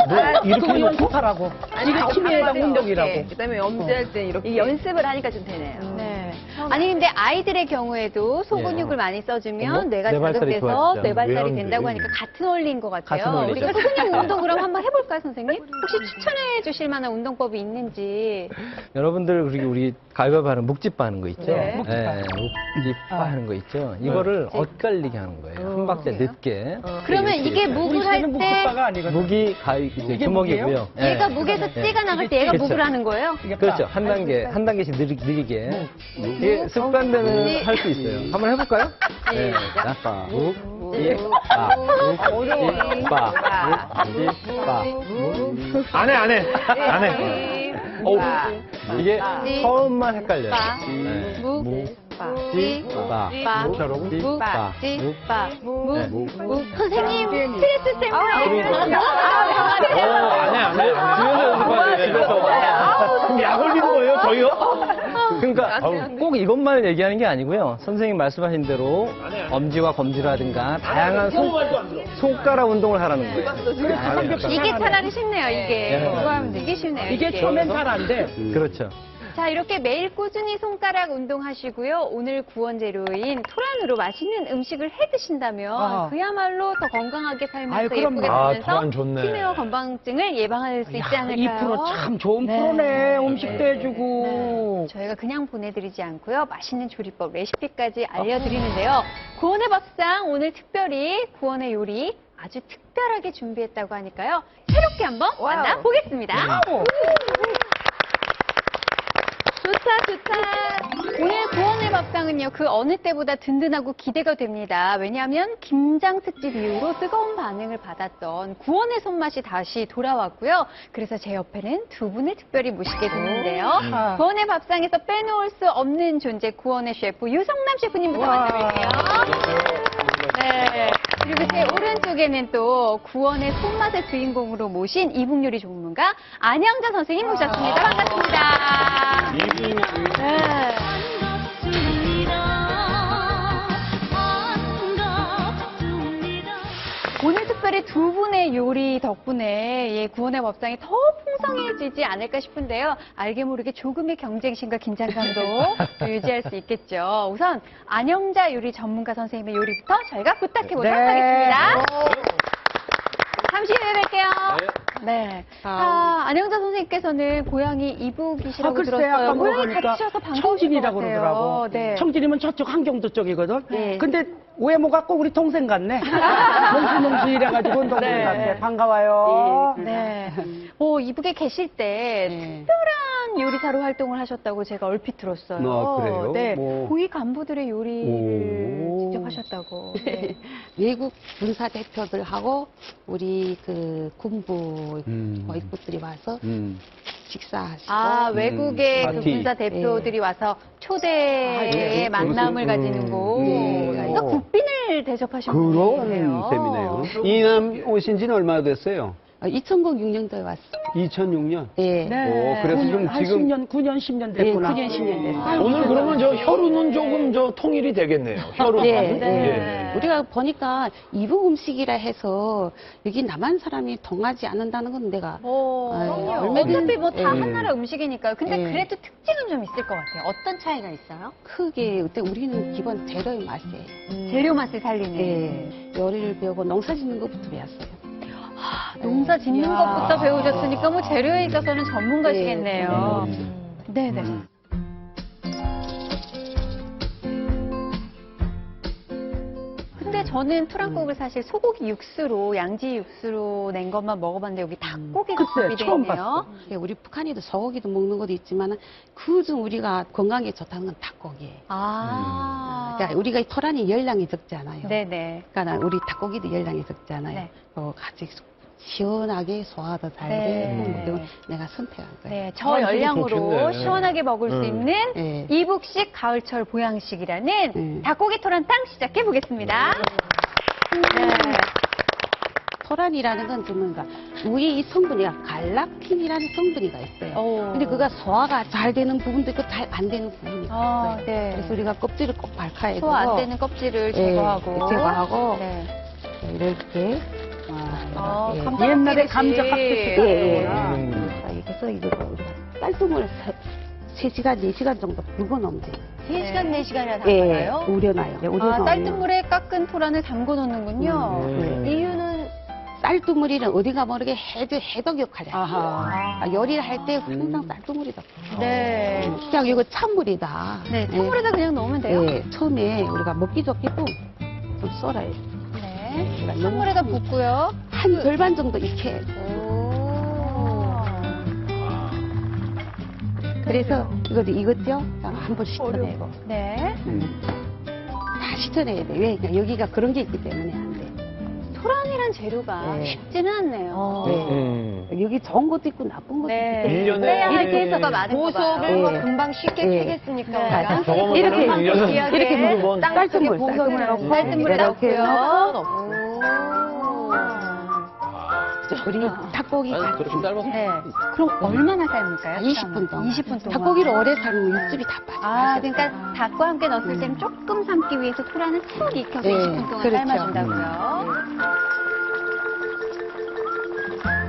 S2: 이렇게
S5: 그거
S2: 해놓고?
S5: 연습하라고. 이게 치매에다 운동이라고.
S9: 그다음에 엄지할 때 이렇게
S10: 이 연습을 하니까 좀 되네요.
S1: 네. 아니 근데 아이들의 경우에도 소근육을 많이 써주면
S6: 어머?
S1: 뇌가
S6: 뇌발달이
S1: 자극돼서
S6: 좋아지죠.
S1: 뇌발달이
S2: 뇌
S1: 된다고
S2: 안 돼.
S1: 하니까 같은 원리인 것 같아요.
S6: 같은 원리죠.
S1: 우리가 근육 운동 그럼 한번 해볼까요, 선생님? 혹시 추천해 주실 만한 운동법이 있는지.
S6: 여러분들 그리고 우리 가위바위보 하는 묵집바 하는 거 있죠?
S5: 네, 묵집바.
S6: 묵집바 하는 거 있죠? 이거를 엇갈리게 하는 거예요. 한 박자 늦게.
S1: 그러면
S6: 이렇게
S1: 이게 묵을 할
S5: 우리
S1: 때
S5: 묵집바가 아니거든.
S6: 무기 가위 이제
S5: 이게
S6: 주먹이고요.
S1: 얘가
S6: 네.
S1: 묵에서
S6: 네.
S1: 찌가 나갈 때 얘가
S6: 그렇죠.
S1: 묵을 하는 거예요?
S6: 그렇죠. 한 단계씩 느리게. 이게 습관되면 할 수 있어요. 한번 해볼까요? 네. 자, 묵집바, 묵집바, 묵집바,
S2: 안 해. 어우.
S6: 이게 처음만 헷갈려요.
S1: 묵,
S6: 묵집바, 묵집바,
S1: 묵. 선생님, 스트레스 때문에.
S2: 안 해. 집에서 연습하세요, 집에서. 그럼 약 올리는 거예요, 저희요?
S6: 그러니까 꼭 이것만 얘기하는 게 아니고요. 선생님 말씀하신 대로 엄지와 검지라든가 다양한 손가락 운동을 하라는 거예요.
S1: 이게 차라리 쉽네요, 이게.
S6: 네.
S1: 그거 하면 이게 쉽네요.
S5: 이게 처음엔 잘 안 돼.
S6: 그렇죠.
S1: 자, 이렇게 매일 꾸준히 손가락 운동하시고요. 오늘 구원 재료인 토란으로 맛있는 음식을 해 드신다면 그야말로 더 건강하게 살면서
S5: 아유, 그럼요.
S1: 예쁘게
S2: 아,
S1: 살면서
S2: 토란 좋네.
S1: 치매와 건망증을 예방할 수 있지 않을까요?
S5: 이 프로 참 좋은 프로네. 음식도 해주고.
S1: 저희가 그냥 보내드리지 않고요. 맛있는 조리법, 레시피까지 알려드리는데요. 구원의 밥상 오늘 특별히 구원의 요리 아주 특별하게 준비했다고 하니까요. 새롭게 한번 만나보겠습니다. 좋습니다. 좋다. 오늘 구원의 밥상은요, 그 어느 때보다 든든하고 기대가 됩니다. 왜냐하면 김장 특집 이후로 뜨거운 반응을 받았던 구원의 손맛이 다시 돌아왔고요. 그래서 제 옆에는 두 분을 특별히 모시게 됐는데요. 구원의 밥상에서 빼놓을 수 없는 존재 구원의 셰프 유성남 셰프님부터 만나볼게요. 네. 그리고 제 오른쪽에는 또 구원의 손맛의 주인공으로 모신 이북요리 전문가 안영자 선생님 모셨습니다. 반갑습니다. 네. 오늘 특별히 두 분의 요리 덕분에 구원의 밥상이 더 풍성해지지 않을까 싶은데요. 알게 모르게 조금의 경쟁심과 긴장감도 유지할 수 있겠죠. 우선 안영자 요리 전문가 선생님의 요리부터 저희가 부탁해보도록 하겠습니다. 잠시 후에 뵐게요. 네. 자, 안영자 선생님께서는 고향이 이북이시라고
S5: 글쎄,
S1: 들었어요.
S5: 아까
S1: 고향이
S5: 보니까
S1: 같으셔서 반가우신 것
S5: 청진이라고
S1: 같아요.
S5: 그러더라고.
S1: 네.
S5: 청진이면 저쪽 한경도 쪽이거든.
S1: 네.
S5: 근데 외모가 꼭 우리 동생 같네. 농수농수 이래가지고 동생
S1: 네.
S5: 같아. 반가워요.
S1: 네. 이북에 계실 때 특별한 요리사로 활동을 하셨다고 제가 얼핏 들었어요.
S4: 그래요?
S1: 네.
S4: 뭐.
S1: 고위 간부들의 요리를 직접 하셨다고. 네.
S12: 외국 군사 대표들하고 우리 그 군부 거위꾼들이 와서 식사하시고
S1: 외국의 그
S4: 파티.
S1: 군사 대표들이 와서 초대의
S4: 예.
S1: 만남을 가지는 곳. 그러니까 국빈을 대접하신
S4: 그런
S1: 분이네요.
S4: 셈이네요. 이남 오신 지는 얼마나 됐어요?
S12: 2006년도에 왔어요.
S4: 2006년?
S12: 네.
S4: 그래서 좀
S5: 한
S4: 지금
S5: 10년, 9년, 10년 됐구나.
S12: 9년, 10년 됐어요.
S2: 오늘 그러면 저 혀루는 조금 통일이 되겠네요. 혀루.
S12: 네. 우리가 보니까 이북 음식이라 해서 여기 남한 사람이 통하지 않는다는 건 내가
S1: 어차피 뭐 다 한 나라 음식이니까요. 근데
S12: 네.
S1: 그래도 특징은 좀 있을 것 같아요. 어떤 차이가 있어요?
S12: 크게 그때 우리는 기본 재료의 맛이에요.
S1: 재료 맛을 살리는.
S12: 네. 요리를 배우고 농사 짓는 것부터 배웠어요.
S1: 농사 짓는 것부터 배우셨으니까 뭐 재료에 있어서는 전문가시겠네요. 네네. 근데 저는 투랑국을 사실 소고기 육수로, 양지 육수로 낸 것만 먹어봤는데 여기 닭고기가
S5: 글쎄,
S1: 준비되어
S5: 처음
S1: 있네요.
S12: 예, 우리 북한에도 소고기도 먹는 것도 있지만 그중 우리가 건강에 좋다는 건 닭고기예요. 그러니까 우리가 토란이 열량이 적잖아요.
S1: 네네.
S12: 그러니까 우리 닭고기도 열량이 적잖아요.
S1: 네.
S12: 같이 시원하게 소화도 잘
S1: 네.
S12: 되고 내가 선택한 거예요.
S1: 네, 저열량으로
S2: 좋겠네.
S1: 시원하게 먹을 수 있는
S12: 네.
S1: 이북식 가을철 보양식이라는 닭고기 토란탕 시작해 보겠습니다. 네.
S12: 토란이라는 건 전문가 우리 이 성분이가 갈락틴이라는 성분이가 있어요. 근데 그가 소화가 잘 되는 부분도 있고 잘 안 되는 부분이 있어요.
S1: 네.
S12: 그래서 우리가 껍질을 꼭 발카해서
S1: 소화 안 되는 껍질을 제거하고.
S12: 제거하고
S1: 네.
S12: 이렇게
S1: 감자
S5: 옛날에
S1: 깎듯이.
S5: 감자 깎듯이
S12: 그래서 이거 우리가 쌀뜨물 3시간, 4시간 정도 붉어 놓으면 돼요.
S1: 3시간, 4시간이나
S12: 예,
S1: 담가요?
S12: 우려놔요. 우려놓으면.
S1: 쌀뜨물에 깎은 토란을 담궈 놓는군요. 이유는
S12: 쌀뜨물이는 어디가 모르게 해독 역할을 해요.
S5: 아하.
S12: 요리를 할 때 항상 쌀뜨물이다.
S1: 네.
S12: 그냥 이거 찬물이다.
S1: 네, 찬물에다 그냥 넣으면 돼요?
S12: 네, 처음에 우리가 먹기 좋게끔 좀 썰어요.
S1: 네. 찬물에다 붓고요.
S12: 한 절반 정도 익혀요. 그래서 이것죠? 한번 씻어내고.
S1: 네.
S12: 다 씻어내야 돼. 왜? 그러니까 여기가 그런 게 있기 때문에 안 돼.
S1: 토란이란 재료가
S12: 네.
S1: 쉽지는 않네요.
S12: 여기 좋은 것도 있고 나쁜 것도
S1: 네.
S12: 있고.
S1: 그래야 이렇게 해서가 많은 거 봐요.
S7: 보석을 뭐
S12: 네.
S7: 금방 쉽게
S12: 네.
S7: 캐겠으니까.
S12: 맞아.
S2: 저거
S12: 이렇게
S2: 먹으면
S12: 이렇게
S2: 먹으면
S12: 쌀뜨물 넣고
S1: 쌀뜨물에
S12: 이렇게
S1: 넣고요.
S12: 우리 닭고기
S11: 그렇게 삶아서
S1: 네. 그럼 얼마나 삶을까요?
S12: 20분 동안.
S1: 20분 동안.
S12: 닭고기를 오래 삶으면 육즙이 다 빠져.
S1: 그러니까 닭과 함께 넣었을 때는 조금 삶기 위해서 토란을 푹 익혀서
S12: 네,
S1: 20분 동안
S12: 그렇죠.
S1: 삶아준다고요.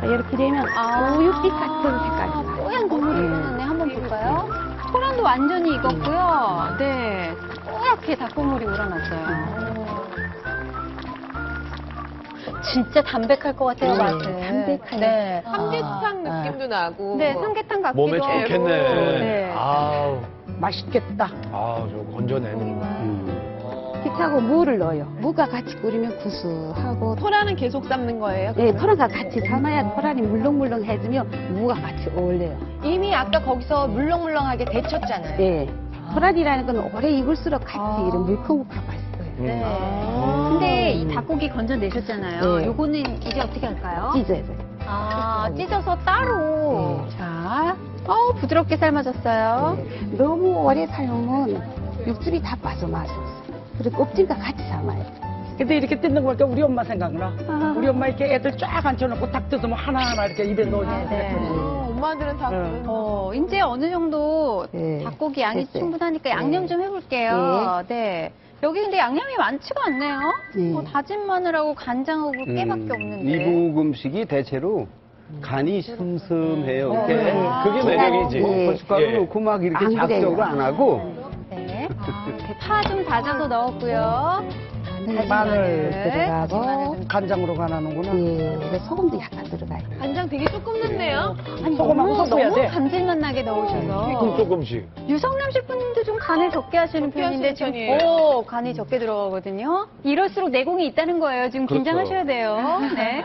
S12: 이렇게 되면 우유빛 같은 색깔이 나요.
S1: 뽀얀 국물이 익었네. 한번 볼까요? 토란도 완전히 익었고요. 네. 뽀얗게 닭국물이 우러났어요. 진짜 담백할 것 같아요, 맛은.
S12: 담백해요.
S1: 네.
S9: 삼계탕 느낌도 나고.
S1: 네, 삼계탕 같기도
S2: 몸에
S1: 하고.
S2: 좋겠네.
S1: 네.
S2: 아우,
S5: 맛있겠다.
S2: 저 건져내는 거.
S12: 깍둑하고 무를 넣어요. 무가 같이 끓이면 구수하고.
S9: 토란은 계속 삶는 거예요?
S12: 네, 토란과 같이 삶아야 토란이 물렁물렁해지면 무가 같이 어울려요.
S7: 이미 아까 거기서 물렁물렁하게 데쳤잖아요.
S12: 네. 토란이라는 건 오래 익을수록 같이 이런 물컹물컹 맛있어요.
S1: 네. 근데 이 닭고기 건져내셨잖아요.
S12: 네.
S1: 요거는 이제 어떻게 할까요?
S12: 찢어야 돼요.
S1: 아, 찢어서 따로. 자, 부드럽게 삶아졌어요.
S12: 너무 오래 삶으면 육즙이 다 빠져나서. 그리고 껍질과 같이 삶아야 돼요.
S5: 근데 이렇게 뜯는 거 보니까 우리 엄마 생각나. 우리 엄마 이렇게 애들 쫙 앉혀놓고 딱 뜯으면 하나하나 이렇게 입에 넣어주고 그랬거든요.
S9: 엄마들은 다
S1: 이제 어느 정도
S12: 네.
S1: 닭고기 양이
S12: 됐어요.
S1: 충분하니까 양념 좀 해볼게요. 네. 여기 근데 양념이 많지가 않네요.
S12: 네.
S1: 다진 마늘하고 간장하고 깨밖에 없는데.
S4: 이북 음식이 대체로 간이 슴슴해요. 이렇게
S2: 그게 매력이지.
S4: 고춧가루
S2: 예.
S4: 넣고 막 이렇게
S12: 안 그래요.
S4: 자극적으로 안 하고
S1: 네. 파 좀 다져서 넣었고요.
S12: 마늘 들어가고.
S5: 간장으로 간하는구나.
S12: 예. 근데 소금도 약간 들어가요.
S9: 간장 되게 조금 넣네요.
S1: 아니,
S5: 소금하고
S1: 너무
S5: 섞어야 돼.
S1: 감질맛 나게 넣으셔서.
S2: 조금씩.
S1: 유성남 셰프님도 좀 간을 적게 하시는 편인데 지금 간이 적게 들어가거든요. 이럴수록 내공이 있다는 거예요. 지금
S11: 그렇죠.
S1: 긴장하셔야 돼요. 네.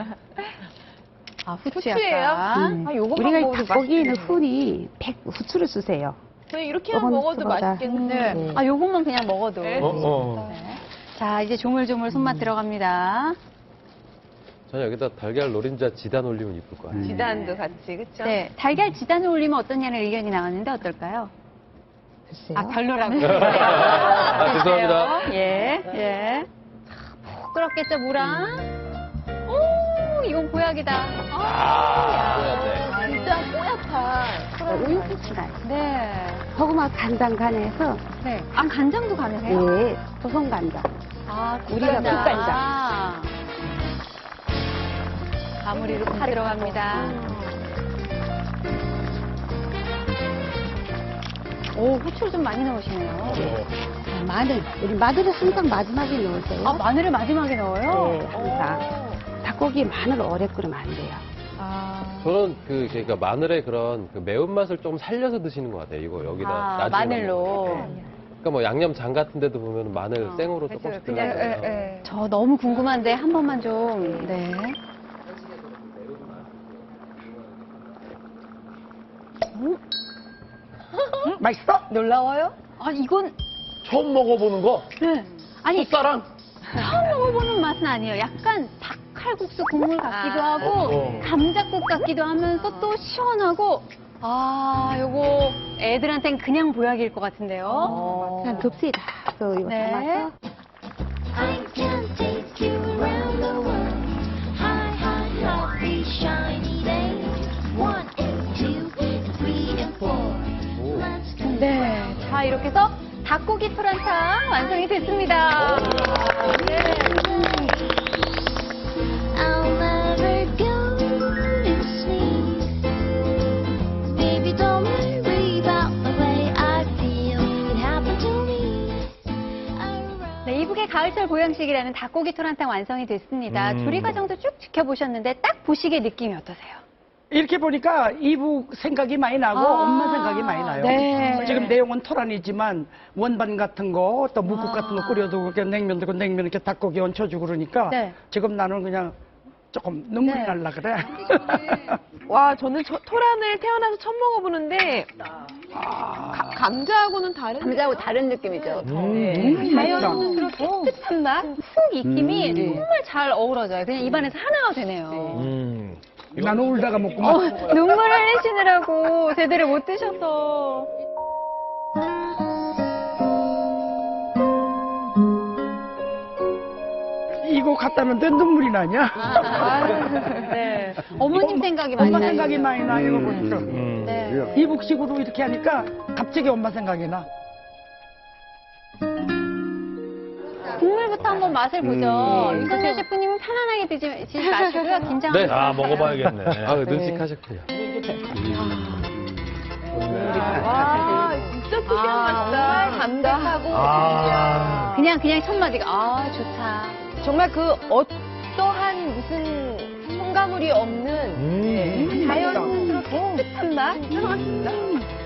S1: 후추
S9: 후추예요?
S1: 약간.
S9: 요것만
S12: 우리가 이
S9: 먹어도
S12: 닭고기에는
S9: 맛있겠네.
S12: 훈이 후추를 쓰세요.
S9: 저희 이렇게만
S12: 조금
S9: 먹어도
S12: 후추보다.
S9: 맛있겠는데.
S12: 네.
S1: 요것만 그냥 먹어도.
S9: 네.
S1: 자, 이제 조물조물 손맛 들어갑니다.
S11: 저는 여기다 달걀 노른자 지단 올리면 이쁠 것 같아요.
S9: 지단도 같이, 그쵸?
S1: 네. 달걀 지단을 올리면 어떠냐는 의견이 나왔는데 어떨까요?
S12: 글쎄요.
S1: 별로라고.
S11: 죄송합니다.
S1: 예, 예. 푹 끓었겠죠, 무랑? 오, 이건 보약이다.
S9: 진짜 뽀얗다.
S12: 우유 후추가
S1: 네.
S12: 소금하고 간장 간해서
S1: 네. 간장도 가능해요?
S12: 예, 조선 간장.
S1: 우리가
S12: 국간장.
S1: 국간장. 마무리로 파 들어갑니다. 오, 후추를 좀 많이 넣으시네요.
S12: 마늘. 우리 마늘을 항상 마지막에 넣으세요.
S1: 마늘을 마지막에 넣어요?
S12: 네, 항상. 닭고기 마늘 오래 끓이면 안 돼요.
S11: 저는 그러니까 마늘의 그런 그 매운맛을 좀 살려서 드시는 것 같아요. 이거 여기다 나중에
S1: 마늘로.
S11: 먹을 때. 그러니까 뭐 양념장 같은 데도 보면 마늘 생으로 조금씩 들어가잖아요.
S1: 저 너무 궁금한데 한 번만 좀. 네.
S5: 맛있어?
S1: 놀라워요? 이건
S2: 처음 먹어보는 거?
S1: 네. 아니
S2: 콧사랑?
S1: 처음 먹어보는 맛은 아니에요. 약간 닭칼국수 국물 같기도 하고 감자국 같기도 하면서 또 시원하고 요거 애들한텐 그냥 보약일 것 같은데요.
S12: 그냥 덥시다. 이거
S1: 네.
S12: 담아서.
S13: I can take you around the world. High, high, happy, shiny days. 1, 2, and 3, and 4. Let's go.
S1: 네. 자, 이렇게 해서 닭고기 토란탕 완성이 됐습니다. 네.
S13: I'll never go to sleep. Baby, don't worry about the way I feel. It happened to me.
S1: 네, 이북의 가을철 보양식이라는 닭고기 토란탕 완성이 됐습니다. 조리 과정도 쭉 지켜보셨는데 딱 보시기에 느낌이 어떠세요?
S5: 이렇게 보니까 이북 생각이 많이 나고 엄마 생각이 많이 나요.
S1: 네.
S5: 지금 내용은 토란이지만 원반 같은 거 또 묵국 같은 거 끓여두고 이렇게 냉면 들고 냉면 이렇게 닭고기 얹혀주고 그러니까
S1: 네.
S5: 지금 나는 그냥 조금 눈물이 날라 그래.
S9: 와, 저는 토란을 태어나서 처음 먹어보는데, 감자하고는 다른.
S10: 감자하고 다른 느낌이죠.
S1: 자연스러운 깨끗한 맛, 훅 익힘이 정말 잘 어우러져요. 그냥 입안에서 하나가 되네요.
S5: 나는 울다가 먹고
S1: 눈물을 흘리시느라고 제대로 못 드셔서.
S5: 이거 갖다면 내 눈물이 나냐?
S1: 네. 어머님 생각이 많이
S5: 엄마
S1: 나요.
S5: 생각이 많이 나 이거 보니까.
S1: 네.
S5: 이북식으로 이렇게 하니까 갑자기 엄마 생각이 나.
S1: 국물부터 한번 맛을 보죠. 유성현 셰프님은 편안하게 드시지 마시고요. 긴장하지
S11: 네.
S2: 먹어봐야겠네.
S11: 듬직하셨군요.
S9: 와, 진짜 특이한 맛이다.
S7: 담백하고
S1: 그냥 첫 마디가 좋다.
S7: 정말 그 어떠한 무슨 첨가물이 없는 자연스럽고 깨끗한 맛.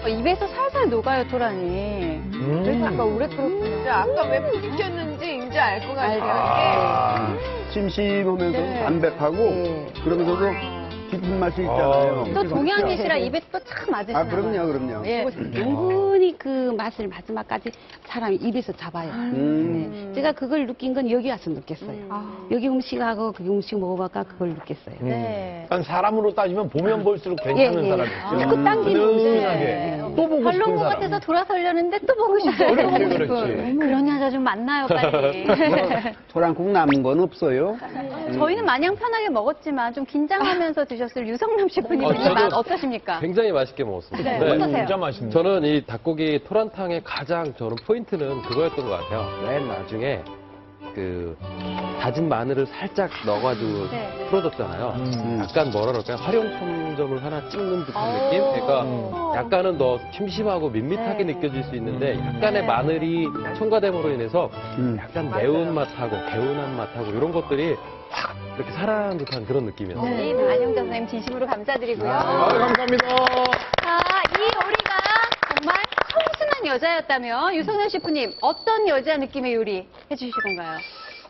S1: 입에서 살살 녹아요, 토란이.
S9: 그래서 아까 오래 끓였구나. 아까 왜 푹 익혔는지 뭔지 알 것 같아요.
S4: 심심하면서
S9: 네.
S4: 담백하고 그러면서도 깊은 맛이 있잖아요.
S1: 또 동양이시라 입에 또 참 맞으시나
S4: 아, 그럼요.
S1: 예.
S12: 은근히 그 맛을 마지막까지 사람이 입에서 잡아요. 네. 제가 그걸 느낀 건 여기 와서 느꼈어요. 여기 음식하고 그 음식 먹어봐까 그걸 느꼈어요.
S1: 네.
S2: 그러니까 사람으로 따지면 보면 볼수록 괜찮은
S12: 예, 예.
S2: 사람이죠.
S12: 자꾸 당기는
S2: 은은하게. 또 보고
S1: 별론
S2: 싶은
S1: 것
S2: 사람.
S1: 같아서 돌아서려는데 또 보고 싶어요.
S2: 그렇지,
S1: 보고 싶고.
S2: 그렇지.
S1: 그런 여자 좀 만나요, 빨리.
S4: 토랑국 남은 건 없어요?
S1: 저희는 마냥 편하게 먹었지만 좀 긴장하면서 드셨을 유성남 셰프님의
S11: 저도
S1: 맛 어떠십니까?
S11: 굉장히 맛있게 먹었습니다.
S1: 네,
S11: 근데
S1: 어떠세요?
S2: 진짜 맛있네.
S11: 저는 이 닭고기 토란탕의 가장 저는 포인트는 그거였던 것 같아요. 맨 나중에 그 다진 마늘을 살짝 넣어가지고
S1: 네.
S11: 풀어줬잖아요. 약간 뭐라 그럴까요? 활용점을 하나 찍는 듯한 느낌? 그러니까 약간은 더 심심하고 밋밋하게
S1: 네.
S11: 느껴질 수 있는데 약간의 마늘이 첨가됨으로 인해서 약간 매운맛하고 개운한 맛하고 이런 것들이 확 이렇게 살아나는 듯한 그런 느낌이었어요.
S1: 네, 안영자 선생님 진심으로 감사드리고요.
S2: 감사합니다.
S1: 자, 이 요리가 정말 청순한 여자였다면 유성남 셰프님 어떤 여자 느낌의 요리 해주실 건가요?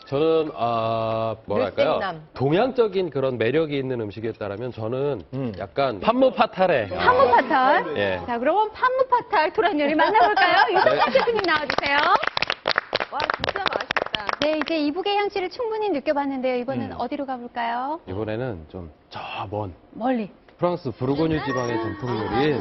S11: 저는 뭐랄까요?
S7: 늘생남.
S11: 동양적인 그런 매력이 있는 음식이었다면 저는 약간 판무파탈에
S1: 판무파탈.
S11: 예.
S1: 자, 그럼 판무파탈 토란 요리 만나볼까요? 유성남 셰프님 나와주세요.
S9: 와, 진짜 맛있다.
S1: 네, 이제 이북의 향취를 충분히 느껴봤는데요. 이번엔 어디로 가볼까요?
S11: 이번에는 좀 저 먼
S1: 멀리.
S11: 프랑스 부르고뉴 지방의 전통 요리인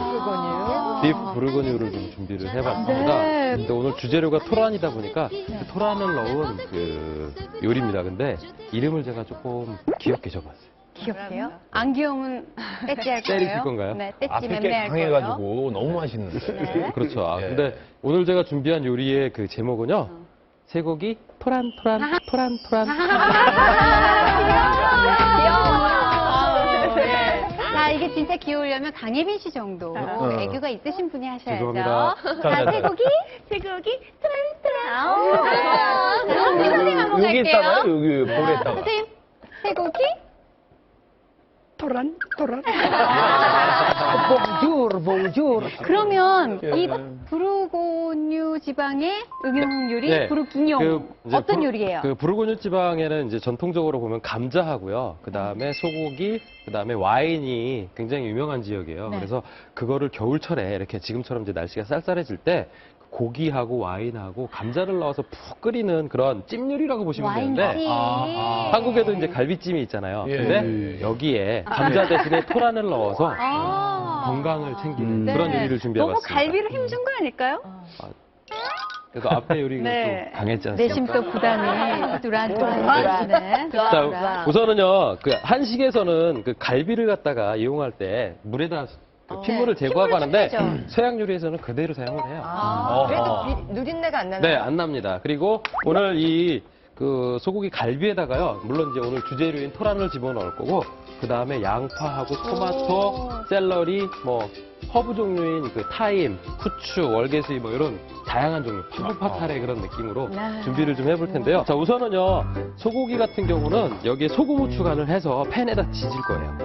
S11: 비프 부르고뉴를 좀 준비를 해봤습니다.
S1: 네.
S11: 근데 오늘 주재료가 토란이다 보니까 그 토란을 넣은 그 요리입니다. 근데 이름을 제가 조금 귀엽게 적었어요.
S1: 귀엽게요? 안 귀여우면 떼찌할 거예요?
S11: 때리실 건가요?
S1: 네, 떼찌
S2: 앞에 꽤
S1: 맴매할 거예요.
S2: 강해가지고 너무 맛있는데.
S1: 네.
S11: 그렇죠. 아,
S2: 예.
S11: 근데 오늘 제가 준비한 요리의 그 제목은요. 쇠고기 토란.
S1: 귀여워. 네. 자, 이게 진짜 귀여우려면 강혜빈 씨 정도 애교가 있으신 분이 하셔야죠.
S11: 죄송합니다.
S1: 자, 쇠고기 토란. 자, 선생님 한번
S2: 여기
S1: 갈게요.
S2: 있다가요? 여기 볼에다가.
S1: 선생님, 쇠고기
S5: 토란. 봉주르.
S1: 그러면
S2: 예.
S1: 이 부르고뉴 지방의 응용 요리
S11: 네.
S1: 부르기뇽
S11: 이제
S1: 어떤 요리예요?
S11: 그 부르고뉴 지방에는 이제 전통적으로 보면 감자하고요. 그 다음에 소고기, 그 다음에 와인이 굉장히 유명한 지역이에요.
S1: 네.
S11: 그래서 그거를 겨울철에 이렇게 지금처럼 이제 날씨가 쌀쌀해질 때 고기하고 와인하고 감자를 넣어서 푹 끓이는 그런 찜 요리라고 보시면 되는데
S1: 와인찜.
S11: 한국에도 이제 갈비찜이 있잖아요.
S2: 예.
S11: 근데 여기에 감자 대신에 토란을 넣어서 건강을 챙기는
S1: 네.
S11: 그런 요리를 준비해봤습니다.
S1: 너무 갈비로 힘준 거 아닐까요?
S11: 그래서 앞에 요리가
S1: 네.
S11: 좀 강했지 않습니까?
S1: 내심속 부담이 두란. 네.
S11: 자, 우선은요, 그 한식에서는 그 갈비를 갖다가 이용할 때 물에다 그 핏물을 제거하고 하는데
S1: pit물을
S11: 서양 요리에서는 그대로 사용을 해요.
S7: 그래도 누린내가 안 나나요?
S11: 네, 안 납니다. 그리고 오늘 이 그 소고기 갈비에다가요, 물론 이제 오늘 주재료인 토란을 집어넣을 거고, 그 다음에 양파하고 토마토, 샐러리, 뭐 허브 종류인 그 타임, 후추, 월계수잎 뭐 이런 다양한 종류, 판무파탈의 그런 느낌으로 준비를 좀 해볼 텐데요. 자, 우선은요, 소고기 같은 경우는 여기에 소금 후추 간을 해서 팬에다 지질 거예요.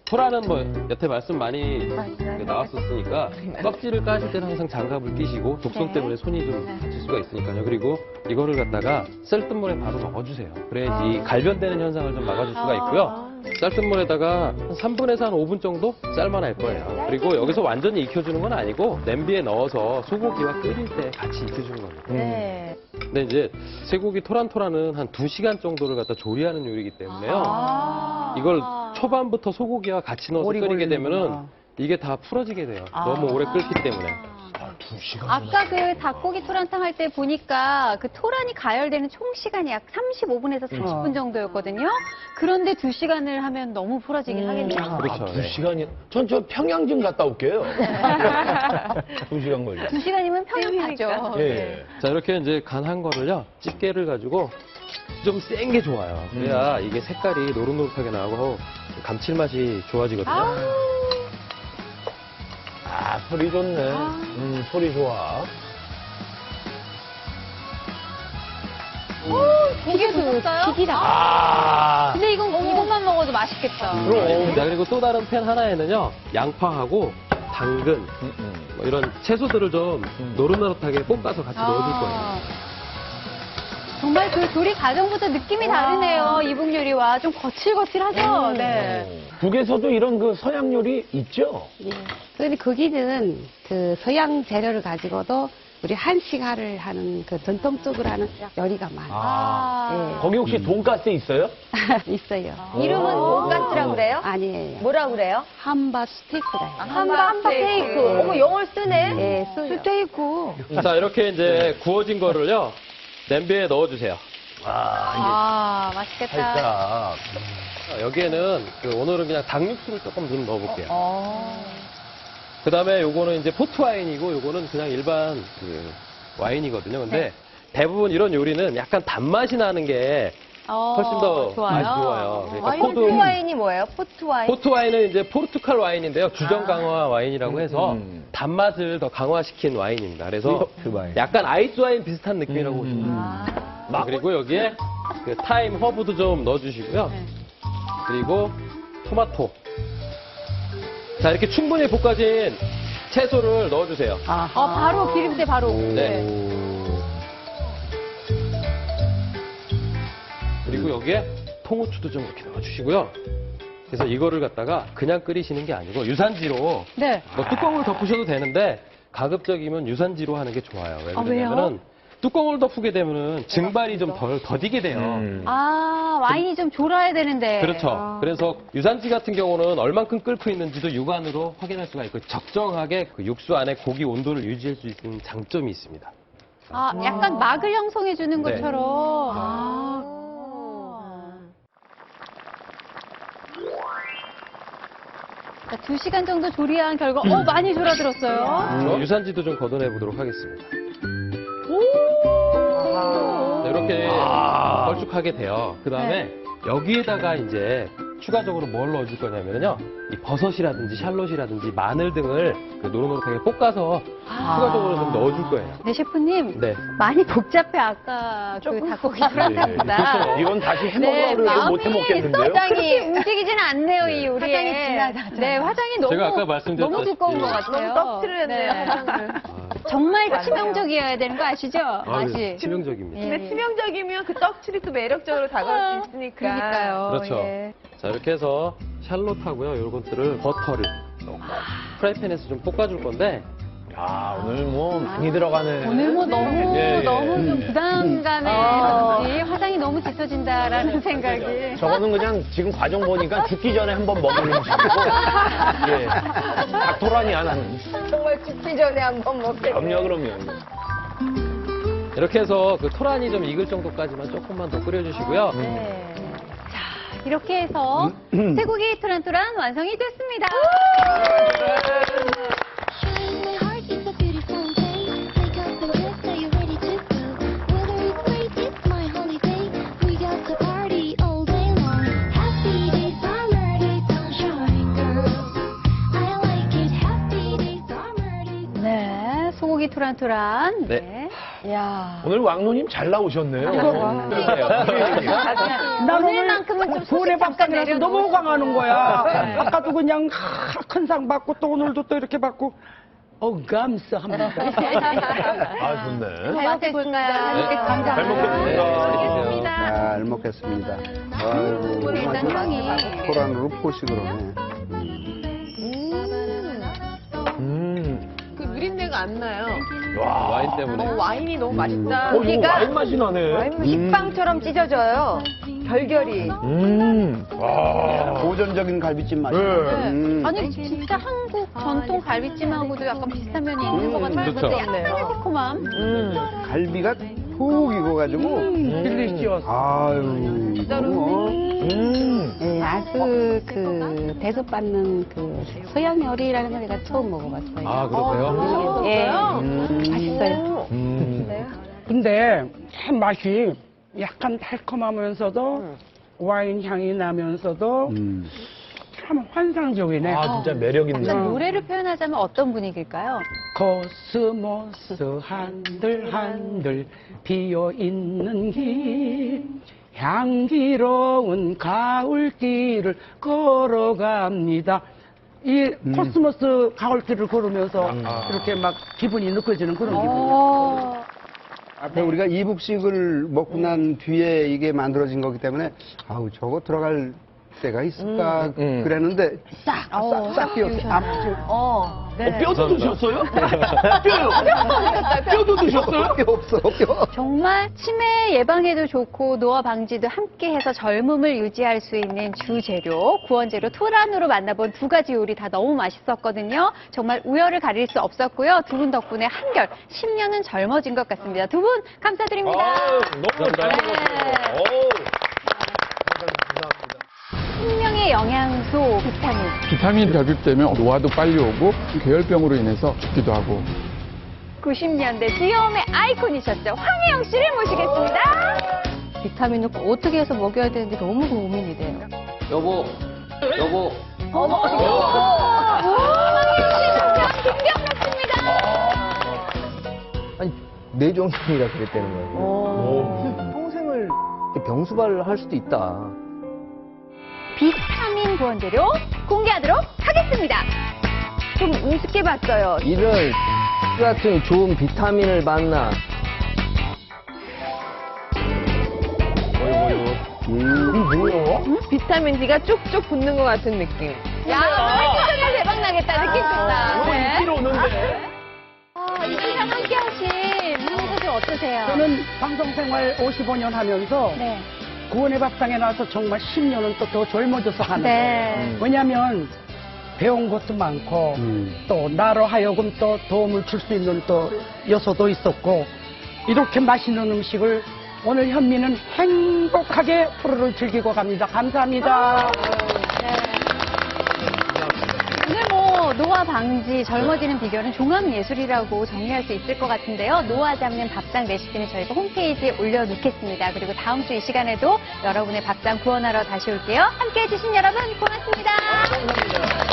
S11: 토란은 뭐 여태 말씀 많이 나왔었으니까 껍질을 까실 때는 항상 장갑을 끼시고 독성 때문에 손이 좀 다칠 수가 있으니까요. 그리고 이거를 갖다가 쌀뜨물에 바로 넣어주세요. 그래야지 갈변되는 현상을 좀 막아줄 수가 있고요. 쌀뜨물에다가 한 3분에서 한 5분 정도 삶아낼 거예요. 그리고 여기서 완전히 익혀주는 건 아니고 냄비에 넣어서 소고기와 끓일 때 같이 익혀주는 겁니다.
S1: 네.
S11: 근데 이제 쇠고기 토란토란은 한 2시간 정도를 갖다 조리하는 요리이기 때문에요. 이걸 초반부터 소고기와 같이 넣어서 끓이게 되면은 이게 다 풀어지게 돼요. 너무 오래 끓기 때문에.
S2: 2시간.
S1: 아까 그 닭고기 토란탕 할 때 보니까 그 토란이 가열되는 총 시간이 약 35분에서 40분 정도였거든요. 그런데 2시간을 하면 너무 풀어지긴 하겠네요.
S11: 그렇죠.
S2: 2시간이. 전 저 평양 좀 갔다 올게요. 2시간 걸려.
S1: 2시간이면 평양 가죠.
S2: 예.
S11: 자, 이렇게 이제 간한 거를요, 집게를 가지고 좀 센 게 좋아요. 그래야 이게 색깔이 노릇노릇하게 나고 감칠맛이 좋아지거든요.
S2: 아, 소리 좋네. 소리 좋아.
S1: 이게 좋았어요? 근데 이것만 먹어도 맛있겠다.
S11: 자, 그리고 또 다른 팬 하나에는요, 양파하고 당근, 뭐 이런 채소들을 좀 노릇노릇하게 볶아서 같이 넣어줄 거예요.
S1: 정말 그 조리 과정부터 느낌이 다르네요. 이북 요리와 좀 거칠거칠하죠. 네.
S2: 북에서도 이런 그 서양 요리 있죠?
S12: 예. 근데 거기는 그 서양 재료를 가지고도 우리 한식화를 하는 그 전통적으로 하는 요리가 많아요.
S2: 거기 혹시 돈가스 있어요?
S12: 예. 있어요.
S7: 이름은 돈가스라고 그래요?
S12: 아니에요.
S7: 뭐라고 그래요?
S12: 함바 스테이크라 해요.
S7: 함바 스테이크. 어머, 영어를 쓰네?
S12: 예, 써요.
S7: 스테이크.
S11: 자, 이렇게 이제 구워진 거를요, 냄비에 넣어주세요.
S1: 아, 맛있겠다.
S11: 자, 여기에는 오늘은 그냥 닭육수를 조금 좀 넣어볼게요. 그 다음에 요거는 이제 포트 와인이고, 요거는 그냥 일반 그 와인이거든요. 근데 대부분 이런 요리는 약간 단맛이 나는 게 훨씬 더 맛이 좋아요. 그러니까
S7: 포트 와인이 뭐예요? 포트 와인?
S11: 포트 와인은 이제 포르투갈 와인인데요. 주정 강화 와인이라고 해서 단맛을 더 강화시킨 와인입니다. 그래서 약간 아이스 와인 비슷한 느낌이라고 보시면 됩니다. 그리고 여기에 그 타임 허브도 좀 넣어주시고요. 그리고 토마토. 자, 이렇게 충분히 볶아진 채소를 넣어주세요.
S1: 바로 기름때 바로.
S11: 네. 그리고 여기에 통후추도 좀 이렇게 넣어주시고요. 그래서 이거를 갖다가 그냥 끓이시는 게 아니고 유산지로
S1: 네.
S11: 뭐 뚜껑을 덮으셔도 되는데 가급적이면 유산지로 하는 게 좋아요. 왜 그러냐면은 뚜껑을 덮게 되면은 증발이 좀 덜 더디게 돼요.
S1: 아, 와인이 좀 졸아야 되는데.
S11: 그렇죠. 그래서 유산지 같은 경우는 얼만큼 끓고 있는지도 육안으로 확인할 수가 있고 적정하게 그 육수 안에 고기 온도를 유지할 수 있는 장점이 있습니다.
S1: 아, 약간 막을 형성해 주는
S11: 네.
S1: 것처럼. 자, 2시간 정도 조리한 결과, 많이 졸아들었어요.
S11: 유산지도 좀 걷어내 보도록 하겠습니다. 네, 이렇게 걸쭉하게 돼요. 그 다음에 여기에다가 이제 추가적으로 뭘 넣어줄 거냐면요. 이 버섯이라든지 샬롯이라든지 마늘 등을 그 노릇노릇하게 볶아서 추가적으로 좀 넣어줄 거예요.
S1: 네, 셰프님.
S11: 네.
S1: 많이 복잡해, 아까 그 닭고기 프라탕보다.
S2: 이건 다시 해먹으라고 그래도 못 해먹겠는데요?
S1: 그렇게 움직이지는 않네요, 이 요리에.
S7: 화장이 진하다.
S1: 네, 화장이 너무,
S11: 제가 아까 말씀드렸다시피
S1: 너무 두꺼운 것 같아요.
S7: 너무 떡트렸네요, 화장을.
S1: 정말 치명적이어야 되는 거 아시죠? 맛이.
S11: 치명적입니다.
S9: 근데 치명적이면 그 떡칠이 또 매력적으로 다가올 수 있으니까.
S1: 그러니까요.
S11: 그렇죠.
S1: 예.
S11: 자, 이렇게 해서 샬롯하고요. 이런 것들을 버터를 넣고 프라이팬에서 좀 볶아줄 건데
S2: 오늘 뭐 많이 들어가네.
S1: 오늘 뭐 너무,
S2: 예, 예.
S1: 너무 좀 부담감에 그런지 화장이 너무 짙어진다라는 생각이.
S2: 저거는 그냥 지금 과정 보니까 죽기 전에 한번 먹는 음식이고, 예. 닭토란이야, 나는.
S7: 정말 죽기 전에 한번 먹겠네.
S2: 그럼요.
S11: 이렇게 해서 그 토란이 좀 익을 정도까지만 조금만 더 끓여주시고요.
S1: 이렇게 해서 쇠고기 토란토란 완성이 됐습니다.
S13: Shine, my heart is a beautiful day. Wake up and just are you ready to go? Weather is great, it's my holiday. We got to party all day long. Happy days, summer days, sunshine, girls. I like it. Happy days, summer days.
S1: 네, 소고기 토란토란.
S11: 네.
S7: 야.
S2: 오늘 왕누님 잘 나오셨네요.
S5: 난
S1: 오늘만큼은 좀
S5: 돈의
S1: 소식 잠깐
S5: 밥상이라서
S1: 내려놓으시고.
S5: 너무 호강하는 거야. 아까도 그냥 큰 상 받고 또 오늘도 또 이렇게 받고 감사합니다.
S2: 좋네.
S1: 잘 먹겠습니다.
S2: 잘 먹겠습니다.
S4: 잘 먹겠습니다. 아이고,
S1: 일단 향이.
S4: 토란으로 포식을 하네.
S9: 그 누린내가 안 나요.
S11: 와인 때문에.
S9: 와인이 너무 맛있다.
S2: 이거 와인 맛이 나네.
S7: 식빵처럼 찢어져요. 결결이.
S4: 고전적인 갈비찜 맛이.
S1: 아니, 진짜 한국 전통 갈비찜하고도 약간 비슷한 면이 있는 것 같아요.
S11: 그렇죠.
S1: 근데 약간의 새콤함.
S4: 갈비가 푹 익어가지고.
S5: 딜리시어스.
S4: 아유, 이거 뭐.
S12: 예, 아주 그 대접받는 그 서양 요리라는 걸 내가 처음 먹어봤어요.
S11: 아, 그러세요?
S12: 예, 맛있어요.
S5: 근데 참 맛이 약간 달콤하면서도 와인 향이 나면서도 참 환상적이네.
S2: 진짜 매력 있네.
S1: 노래를 표현하자면 어떤 분위기일까요?
S5: 코스모스 한들한들 피어있는 길 향기로운 가을길을 걸어갑니다. 이 코스모스 가을길을 걸으면서 이렇게 막 기분이 느껴지는 그런 기분이에요.
S4: 앞에 우리가 이북식을 먹고 난 뒤에 이게 만들어진 거기 때문에 아우 저거 들어갈 때가 있을까 그랬는데 싹 비었어요. 아프죠.
S2: 뼈도 드셨어요? 뼈요? 뼈도 드셨어요?
S4: 뼈 없어, 뼈.
S1: 정말 치매 예방에도 좋고 노화 방지도 함께해서 젊음을 유지할 수 있는 주재료, 구원재료 토란으로 만나본 두 가지 요리 다 너무 맛있었거든요. 정말 우열을 가릴 수 없었고요. 두 분 덕분에 한결 10년은 젊어진 것 같습니다. 두 분 감사드립니다.
S2: 너무 잘 먹었어요.
S1: 생명의 영양소 비타민.
S14: 비타민 결핍되면 노화도 빨리 오고 괴혈병으로 인해서 죽기도 하고.
S1: 90년대 귀여움의 아이콘이셨죠. 황혜영 씨를 모시겠습니다. 비타민을 어떻게 해서 먹여야 되는지 너무 고민이 돼요.
S8: 여보.
S1: 황혜영 씨 남편 김경록 씨입니다.
S15: 아니, 뇌종양이라 그랬다는 거예요. 평생을 병수발을 할 수도 있다.
S1: 비타민 구원재료 공개하도록 하겠습니다.
S7: 좀 우습게 봤어요.
S15: 이런 같은 좋은 비타민을 만나.
S2: 뭐요?
S9: 비타민 D가 쭉쭉 붙는 것 같은 느낌.
S1: 야, 정말 대박 나겠다. 느낌 좋다.
S2: 이거 인기로 오는데.
S1: 이 시간 함께 하신 문서들 어떠세요?
S5: 저는 방송 생활 55년 하면서
S1: 네.
S5: 구원의 밥상에 나와서 정말 10년은 또 더 젊어져서 하는
S1: 네.
S5: 거예요. 왜냐하면 배운 것도 많고 또 나로 하여금 또 도움을 줄 수 있는 또 요소도 있었고 이렇게 맛있는 음식을 오늘 현미는 행복하게 프로를 즐기고 갑니다. 감사합니다.
S1: 오늘 노화 방지, 젊어지는 비결은 종합예술이라고 정리할 수 있을 것 같은데요. 노화 잡는 밥상 레시피는 저희가 홈페이지에 올려놓겠습니다. 그리고 다음 주 이 시간에도 여러분의 밥상 구원하러 다시 올게요. 함께해 주신 여러분 고맙습니다.
S2: 감사합니다.